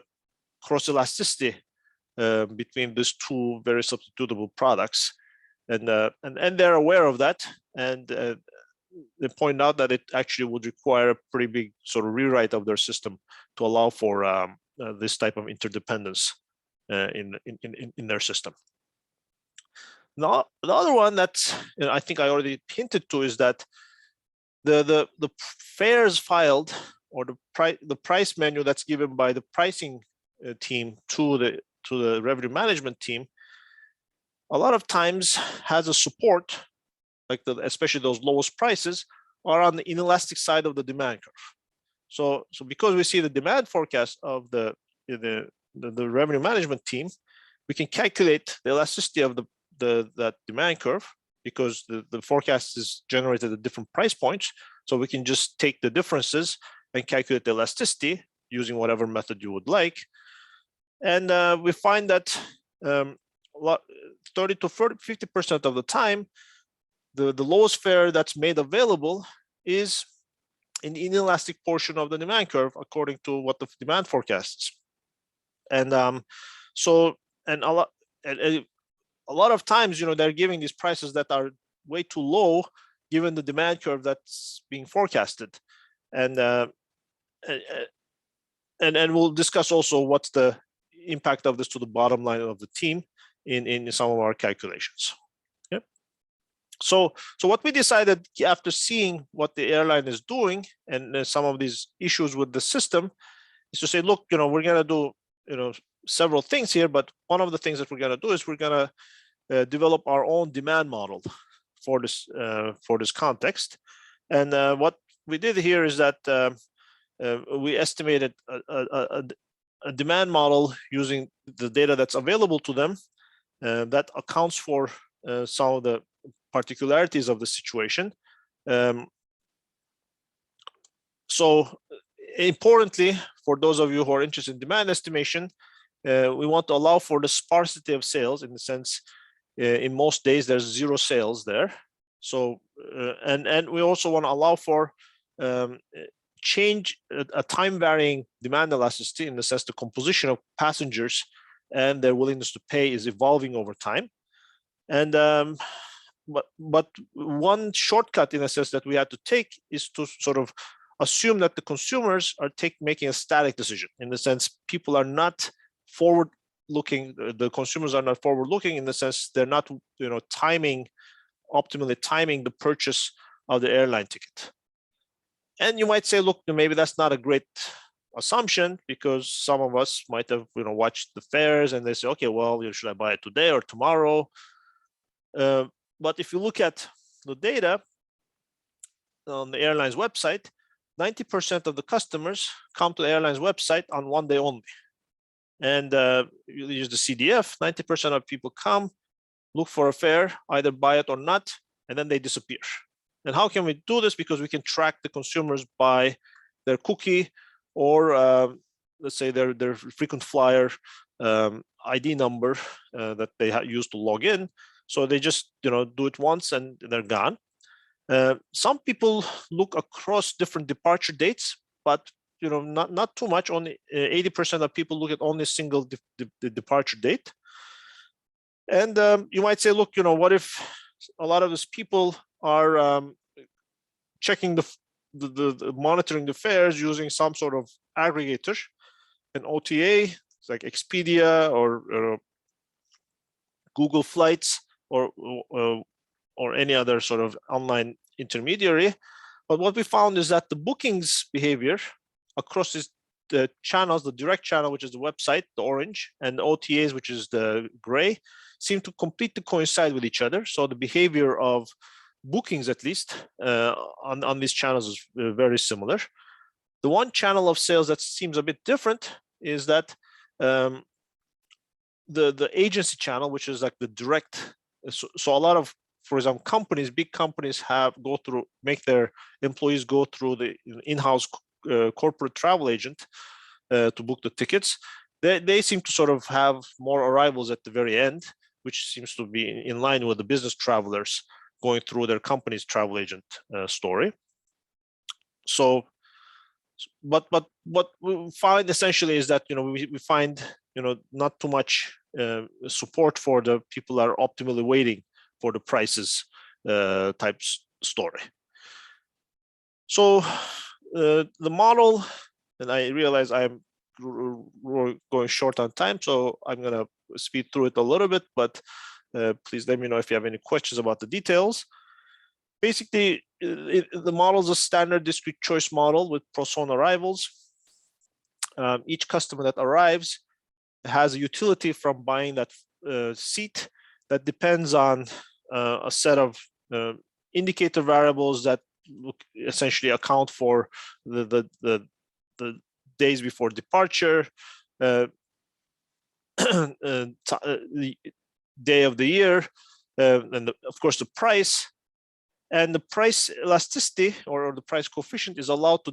cross elasticity between these two very substitutable products, and they're aware of that, and they point out that it actually would require a pretty big sort of rewrite of their system to allow for this type of interdependence in their system. Now, the other one that I think I already hinted to is that the fares filed, or the price menu that's given by the pricing team to the revenue management team, a lot of times has a support, like especially those lowest prices are on the inelastic side of the demand curve. So because we see the demand forecast of the revenue management team, we can calculate the elasticity of that demand curve, because the forecast is generated at different price points. So we can just take the differences and calculate the elasticity using whatever method you would like. And we find that 30 to 50% of the time, the lowest fare that's made available is in the inelastic portion of the demand curve, according to what the demand forecast is. And a lot of times, they're giving these prices that are way too low given the demand curve that's being forecasted. And we'll discuss also what's the impact of this to the bottom line of the team in some of our calculations. Yeah. So what we decided after seeing what the airline is doing and some of these issues with the system is to say, look, we're going to do several things here, but one of the things that we're going to do is we're going to develop our own demand model for this context. And what we did here is that we estimated a demand model using the data that's available to them that accounts for some of the particularities of the situation. So importantly, for those of you who are interested in demand estimation, we want to allow for the sparsity of sales, in the sense in most days there's zero sales there. So and we also want to allow for change a time varying demand elasticity, in the sense the composition of passengers and their willingness to pay is evolving over time. And but one shortcut in a sense that we had to take is to sort of assume that the consumers are making a static decision, in the sense people are not forward looking, the consumers are not forward looking, in the sense they're not optimally timing the purchase of the airline ticket. And you might say, look, maybe that's not a great assumption, because some of us might have watched the fares and they say, okay, well, should I buy it today or tomorrow? But if you look at the data on the airline's website, 90% of the customers come to the airline's website on one day only. And you use the CDF, 90% of people come, look for a fare, either buy it or not, and then they disappear. And how can we do this? Because we can track the consumers by their cookie, or let's say their frequent flyer ID number that they use to log in. So they just do it once and they're gone. Some people look across different departure dates, but not too much. Only 80% of people look at only a single departure date. And you might say, look, what if a lot of these people are checking the monitoring the fares using some sort of aggregator, an OTA, like Expedia or Google Flights or any other sort of online intermediary. But what we found is that the bookings behavior across the channels, the direct channel, which is the website, the orange, and the OTAs, which is the gray, seem to completely coincide with each other. So the behavior of bookings, at least on these channels, is very similar. The one channel of sales that seems a bit different is that the agency channel, which is like the direct. So a lot of, for example, big companies make their employees go through the in-house corporate travel agent to book the tickets. They seem to sort of have more arrivals at the very end, which seems to be in line with the business travelers going through their company's travel agent story. So, but what we find essentially is that we find not too much support for the people that are optimally waiting for the prices type story. So the model, and I realize I'm going short on time, so I'm going to speed through it a little bit, but please let me know if you have any questions about the details. Basically, the model is a standard discrete choice model with pros-on arrivals. Each customer that arrives has a utility from buying that seat that depends on a set of indicator variables that essentially account for the days before departure, the day of the year, and of course the price. And the price elasticity or the price coefficient is allowed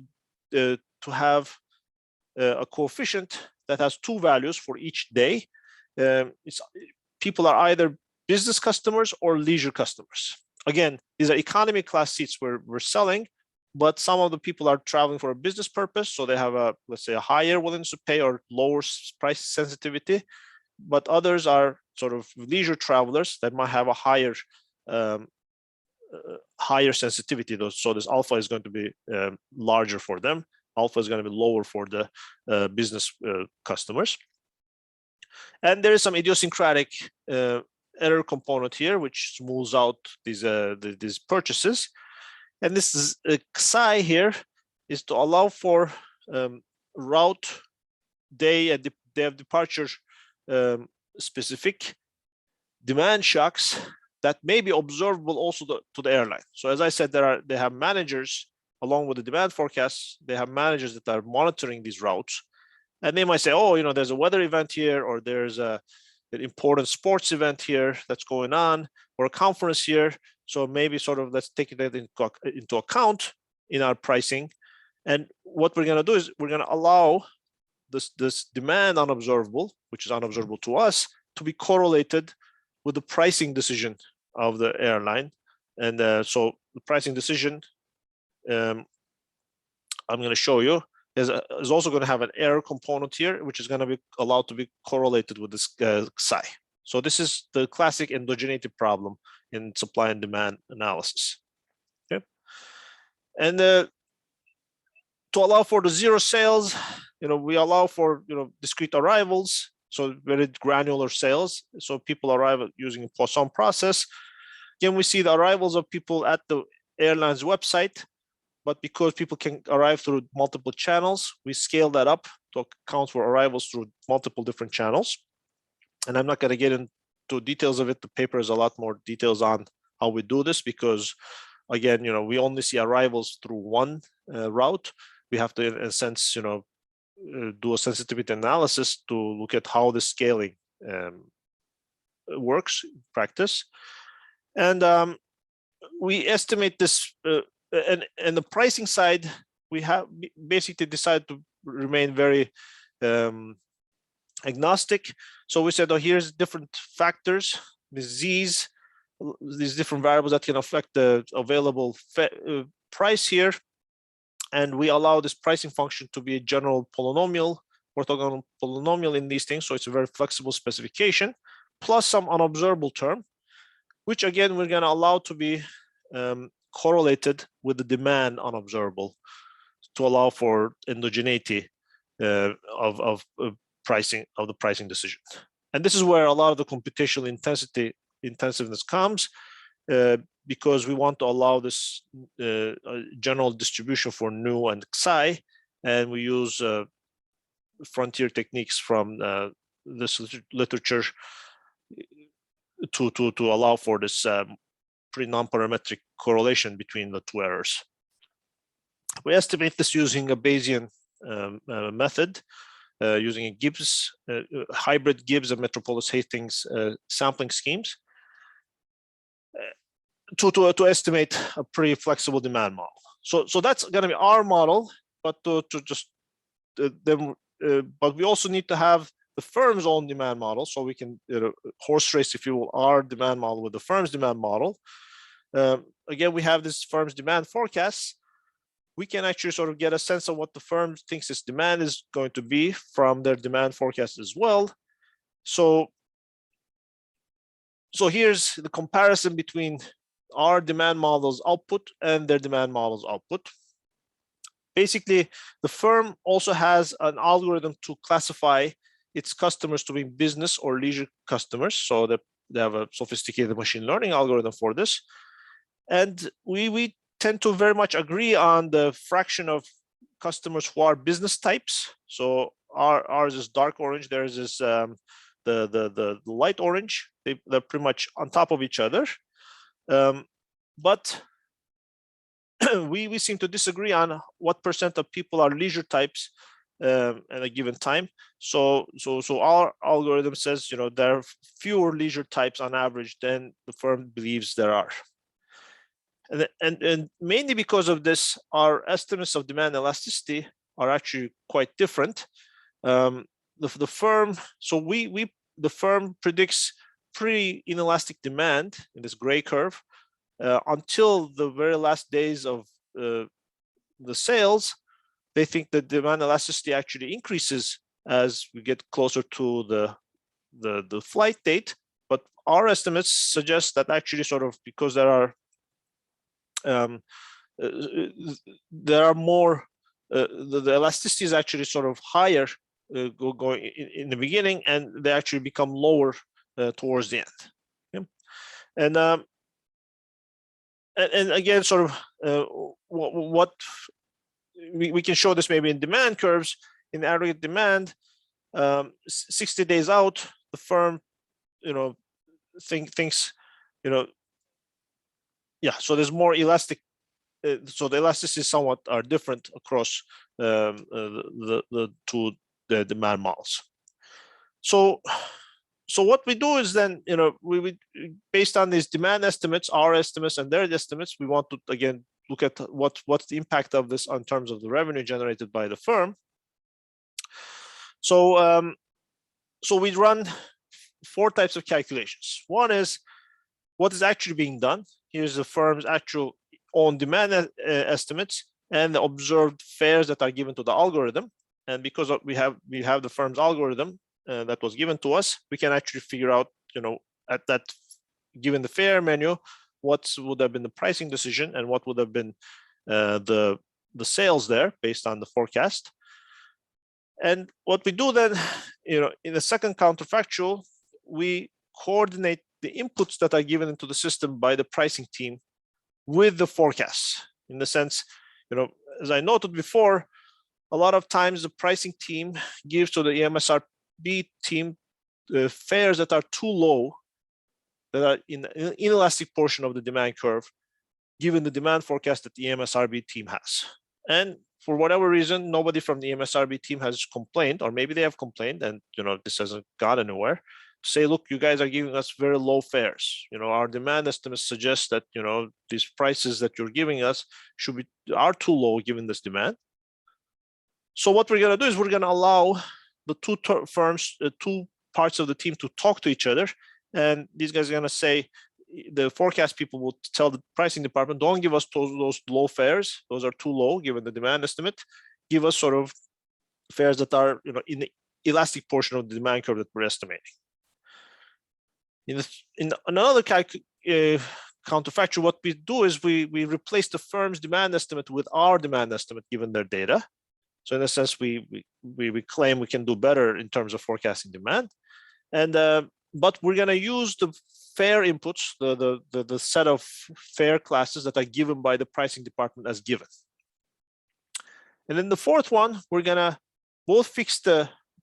to have a coefficient that has two values for each day. People are either business customers or leisure customers. Again, these are economy class seats we're selling, but some of the people are traveling for a business purpose, so they have let's say a higher willingness to pay or lower price sensitivity. But others are sort of leisure travelers that might have a higher sensitivity. So this alpha is going to be larger for them. Alpha is going to be lower for the business customers. And there is some idiosyncratic error component here, which smooths out these purchases. And this is Xi here is to allow for route, day, and day of departure specific demand shocks that may be observable also to the airline. So as I said, they have managers along with the demand forecasts. They have managers that are monitoring these routes, and they might say, oh, there's a weather event here, or there's an important sports event here that's going on, or a conference here. So maybe sort of let's take that into account in our pricing. And what we're going to do is we're going to allow this demand unobservable, which is unobservable to us, to be correlated with the pricing decision of the airline. And so the pricing decision, I'm going to show you, is also going to have an error component here, which is going to be allowed to be correlated with this Xi. So this is the classic endogeneity problem in supply and demand analysis. Okay, and to allow for the zero sales, we allow for discrete arrivals, so very granular sales. So people arrive using a Poisson process. Again, we see the arrivals of people at the airline's website, but because people can arrive through multiple channels, we scale that up to account for arrivals through multiple different channels. And I'm not going to get into details of it. The paper has a lot more details on how we do this because, again, we only see arrivals through one route. We have to, in a sense, do a sensitivity analysis to look at how the scaling works in practice. And we estimate this, and the pricing side, we have basically decided to remain very agnostic. So we said, here's different factors, these different variables that can affect the available price here. And we allow this pricing function to be a general polynomial, orthogonal polynomial in these things. So it's a very flexible specification, plus some unobservable term, which again, we're going to allow to be correlated with the demand unobservable to allow for endogeneity of pricing of the pricing decision. And this is where a lot of the computational intensiveness comes, because we want to allow this general distribution for nu and xi, and we use frontier techniques from this literature to allow for this pretty non-parametric correlation between the two errors. We estimate this using a Bayesian method, using a Gibbs, hybrid Gibbs and Metropolis-Hastings sampling schemes to estimate a pretty flexible demand model. So that's going to be our model, but but we also need to have the firm's own demand model, so we can horse race, if you will, our demand model with the firm's demand model. Again, we have this firm's demand forecasts. We can actually sort of get a sense of what the firm thinks its demand is going to be from their demand forecast as well. So here's the comparison between our demand model's output and their demand model's output. Basically, the firm also has an algorithm to classify its customers to be business or leisure customers. So they have a sophisticated machine learning algorithm for this. And we tend to very much agree on the fraction of customers who are business types. So ours is dark orange, theirs is the light orange. They're pretty much on top of each other. But we seem to disagree on what percent of people are leisure types at a given time. So our algorithm says, there are fewer leisure types on average than the firm believes there are. And mainly because of this, our estimates of demand elasticity are actually quite different. The firm predicts pretty inelastic demand in this gray curve until the very last days of the sales. They think the demand elasticity actually increases as we get closer to the flight date. But our estimates suggest that actually sort of because there are more, the elasticity is actually sort of higher going in the beginning, and they actually become lower towards the end. Okay? And again, sort of what we can show this maybe in demand curves. In aggregate demand, 60 days out, the firm, thinks, yeah, so there's more elastic. So the elasticity somewhat are different across the two demand models. So what we do is then, we based on these demand estimates, our estimates and their estimates, we want to again look at what's the impact of this in terms of the revenue generated by the firm. So we run 4 types of calculations. One is what is actually being done. Here's the firm's actual own demand estimates and the observed fares that are given to the algorithm. And because we have the firm's algorithm that was given to us, we can actually figure out, at that given the fare menu, what would have been the pricing decision and what would have been the sales there based on the forecast. And what we do then, in the second counterfactual, we coordinate the inputs that are given into the system by the pricing team with the forecasts. In the sense, as I noted before, a lot of times the pricing team gives to the EMSRB team fares that are too low, that are in an inelastic portion of the demand curve, given the demand forecast that the EMSRB team has. And for whatever reason, nobody from the EMSRB team has complained, or maybe they have complained and this hasn't gone anywhere. Say, look, you guys are giving us very low fares. Our demand estimates suggest that these prices that you're giving us are too low given this demand. So what we're going to do is we're going to allow the two firms, two parts of the team to talk to each other, and these guys are going to say, the forecast people will tell the pricing department, don't give us those low fares. Those are too low given the demand estimate. Give us sort of fares that are in the elastic portion of the demand curve that we're estimating. In another counterfactual, what we do is we replace the firm's demand estimate with our demand estimate given their data. So in a sense, we claim we can do better in terms of forecasting demand. And but we're going to use the fare inputs, the set of fare classes that are given by the pricing department as given. And then the fourth one, we're going to both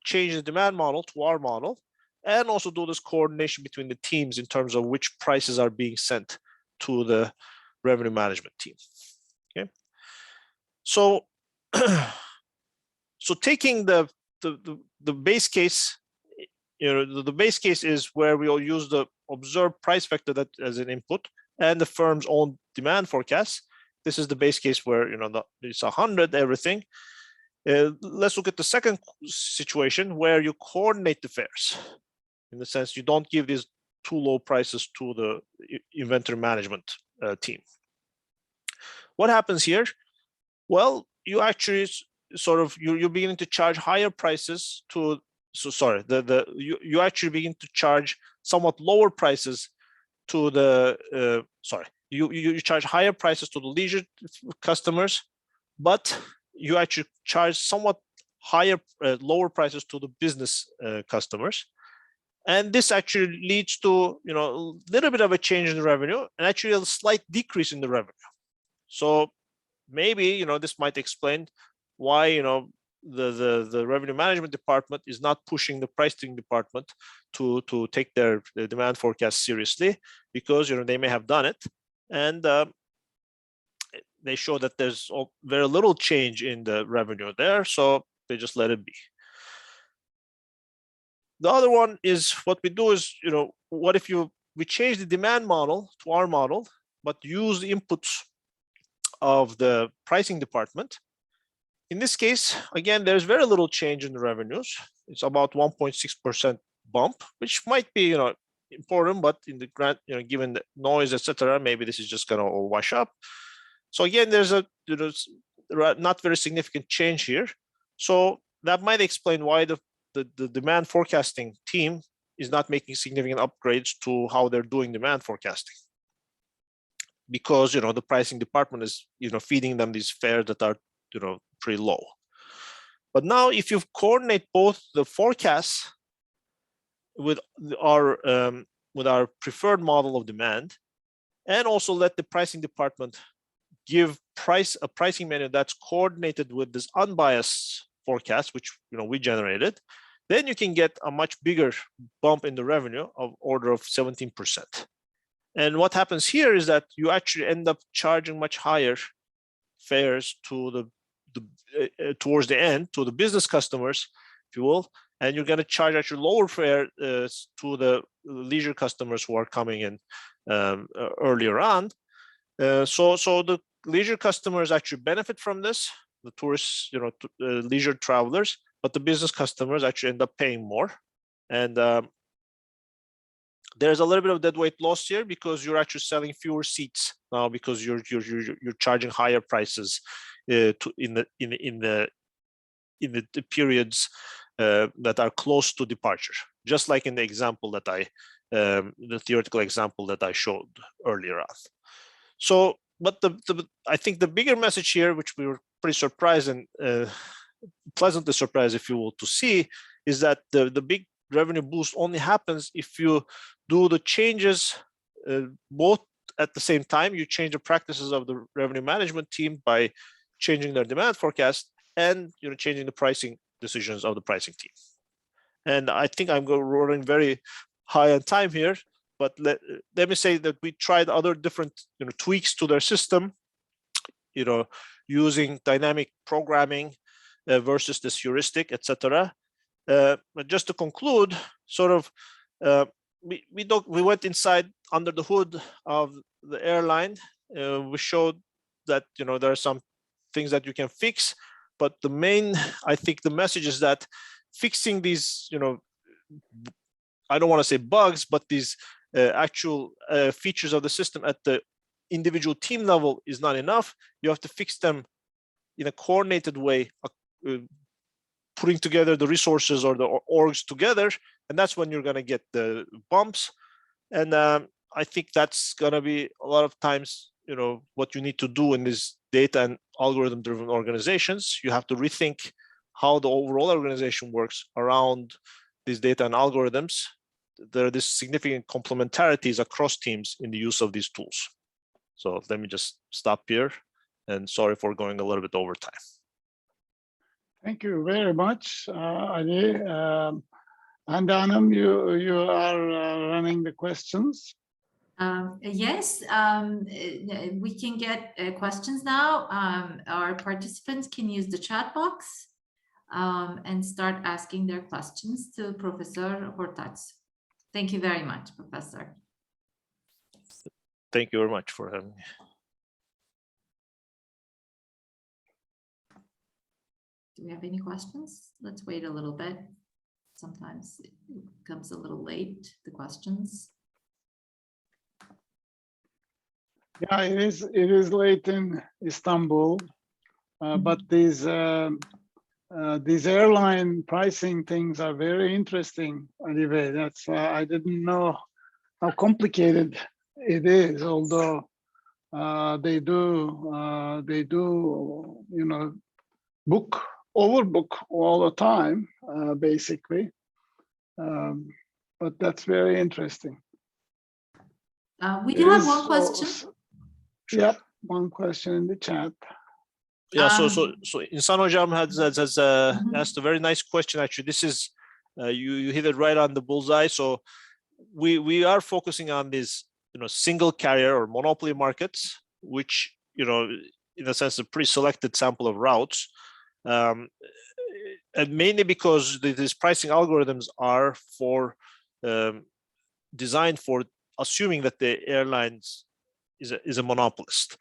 change the demand model to our model, and also do this coordination between the teams in terms of which prices are being sent to the revenue management team. Okay, so so taking the base case, the base case is where we all use the observed price vector that as an input and the firm's own demand forecast. This is the base case where it's 100 everything. Let's look at the second situation where you coordinate the fares. In the sense, you don't give these too low prices to the inventory management team. What happens here? Well, you actually you're beginning to charge higher prices to. So sorry, you actually begin to charge somewhat lower prices to the. You charge higher prices to the leisure customers, but you actually charge somewhat higher, lower prices to the business customers. And this actually leads to, a little bit of a change in the revenue and actually a slight decrease in the revenue. So maybe, this might explain why, the revenue management department is not pushing the pricing department to take their demand forecast seriously, because, they may have done it. And they show that there's very little change in the revenue there, so they just let it be. The other one is what we do is, what if we change the demand model to our model, but use the inputs of the pricing department. In this case, again, there's very little change in the revenues. It's about 1.6% bump, which might be, important, but in the grant, given the noise, etc., maybe this is just going to all wash up. So again, there's a not very significant change here. So that might explain why the demand forecasting team is not making significant upgrades to how they're doing demand forecasting, because the pricing department is feeding them these fares that are pretty low. But now, if you coordinate both the forecasts with our preferred model of demand, and also let the pricing department give a pricing menu that's coordinated with this unbiased forecast, which we generated, then you can get a much bigger bump in the revenue of order of 17%. And what happens here is that you actually end up charging much higher fares to towards the end to the business customers, if you will, and you're going to charge actually lower fare to the leisure customers who are coming in earlier on. So the leisure customers actually benefit from this, the tourists, leisure travelers, but the business customers actually end up paying more. And there's a little bit of deadweight loss here, because you're actually selling fewer seats now, because you're charging higher prices in the periods that are close to departure, just like in the example that the theoretical example that I showed earlier on. So, but I think the bigger message here, which we were pretty surprised and pleasantly surprised, if you will, to see, is that the big revenue boost only happens if you do the changes both at the same time. You change the practices of the revenue management team by changing their demand forecast, and changing the pricing decisions of the pricing team. And I think I'm running very high on time here, but let me say that we tried other different tweaks to their system, using dynamic programming versus this heuristic, etc. But just to conclude, we went inside under the hood of the airline. We showed that there are some things that you can fix, but the main, I think, the message is that fixing these, I don't want to say bugs, but these actual features of the system at the individual team level is not enough. You have to fix them in a coordinated way, putting together the resources or the orgs together, and that's when you're going to get the bumps. And I think that's going to be a lot of times, what you need to do in these data and algorithm driven organizations. You have to rethink how the overall organization works around these data and algorithms. There are these significant complementarities across teams in the use of these tools. So let me just stop here, and sorry for going a little bit over time. Thank you very much, Ali. And Hanım, you are running the questions. Yes, we can get questions now. Our participants can use the chat box and start asking their questions to Professor Hortaçsu. Thank you very much, Professor. Thank you very much for having me. Do we have any questions? Let's wait a little bit. Sometimes it comes a little late, the questions. Yeah, it is late in Istanbul, but these airline pricing things are very interesting, Ali Bey. That's I didn't know how complicated it is, although they do overbook all the time, basically. But that's very interesting. We do have one question. Yep, one question in the chat. Yeah, so İnsan Hocam has asked a very nice question. Actually, this is you hit it right on the bullseye. So we are focusing on these single carrier or monopoly markets, which in a sense a pretty selected sample of routes, and mainly because these pricing algorithms are designed for assuming that the airlines is a monopolist.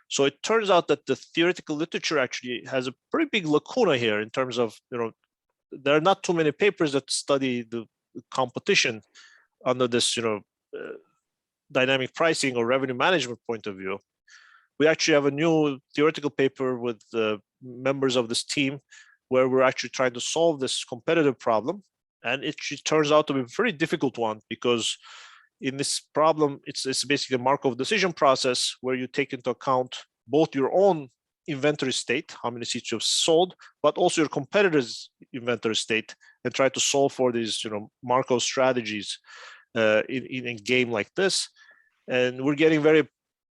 So it turns out that the theoretical literature actually has a pretty big lacuna here in terms of, there are not too many papers that study the competition under this, dynamic pricing or revenue management point of view. We actually have a new theoretical paper with members of this team where we're actually trying to solve this competitive problem. And it turns out to be a very difficult one, because in this problem, it's basically a Markov decision process where you take into account both your own inventory state, how many seats you've sold, but also your competitor's inventory state, and try to solve for these Markov strategies in a game like this. And we're getting very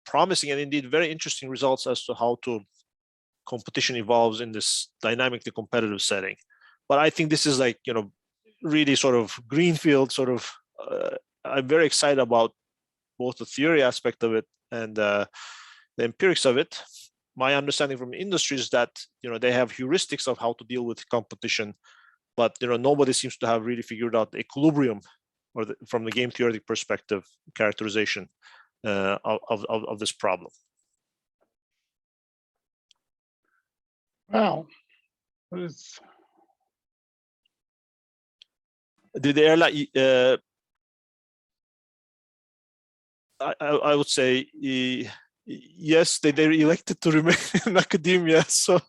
promising and indeed very interesting results as to how competition evolves in this dynamically competitive setting. But I think this is like, really sort of greenfield sort of, I'm very excited about both the theory aspect of it and the empirics of it. My understanding from the industry is that they have heuristics of how to deal with competition, but nobody seems to have really figured out the equilibrium, or from the game theoretic perspective, characterization of this problem. Wow, Did the airline? I would say yes, they elected to remain in academia. So,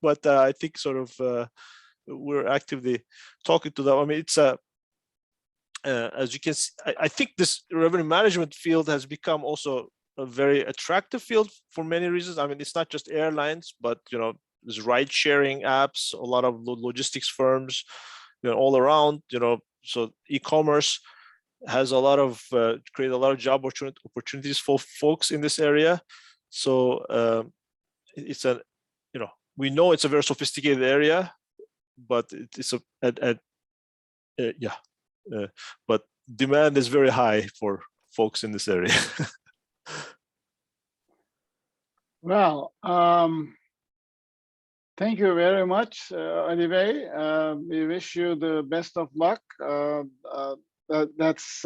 but I think sort of we're actively talking to them. I mean, it's as you can see, I think this revenue management field has become also a very attractive field for many reasons. I mean, it's not just airlines, but there's ride-sharing apps, a lot of logistics firms, all around. So e-commerce has a lot of create a lot of job opportunities for folks in this area. So it's a we know it's a very sophisticated area, but it's but demand is very high for folks in this area. Well, thank you very much, Ali Bey. We wish you the best of luck. That's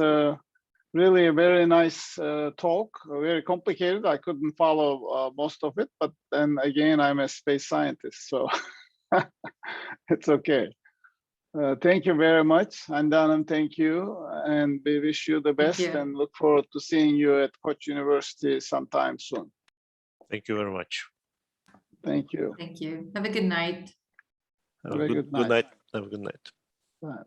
really a very nice talk, very complicated. I couldn't follow most of it, but then again, I'm a space scientist, so it's okay. Thank you very much. And Hanım, thank you. And we wish you the best and look forward to seeing you at Koç University sometime soon. Thank you very much. Thank you. Thank you. Have a good night. Have a good night. Have a good night. Bye.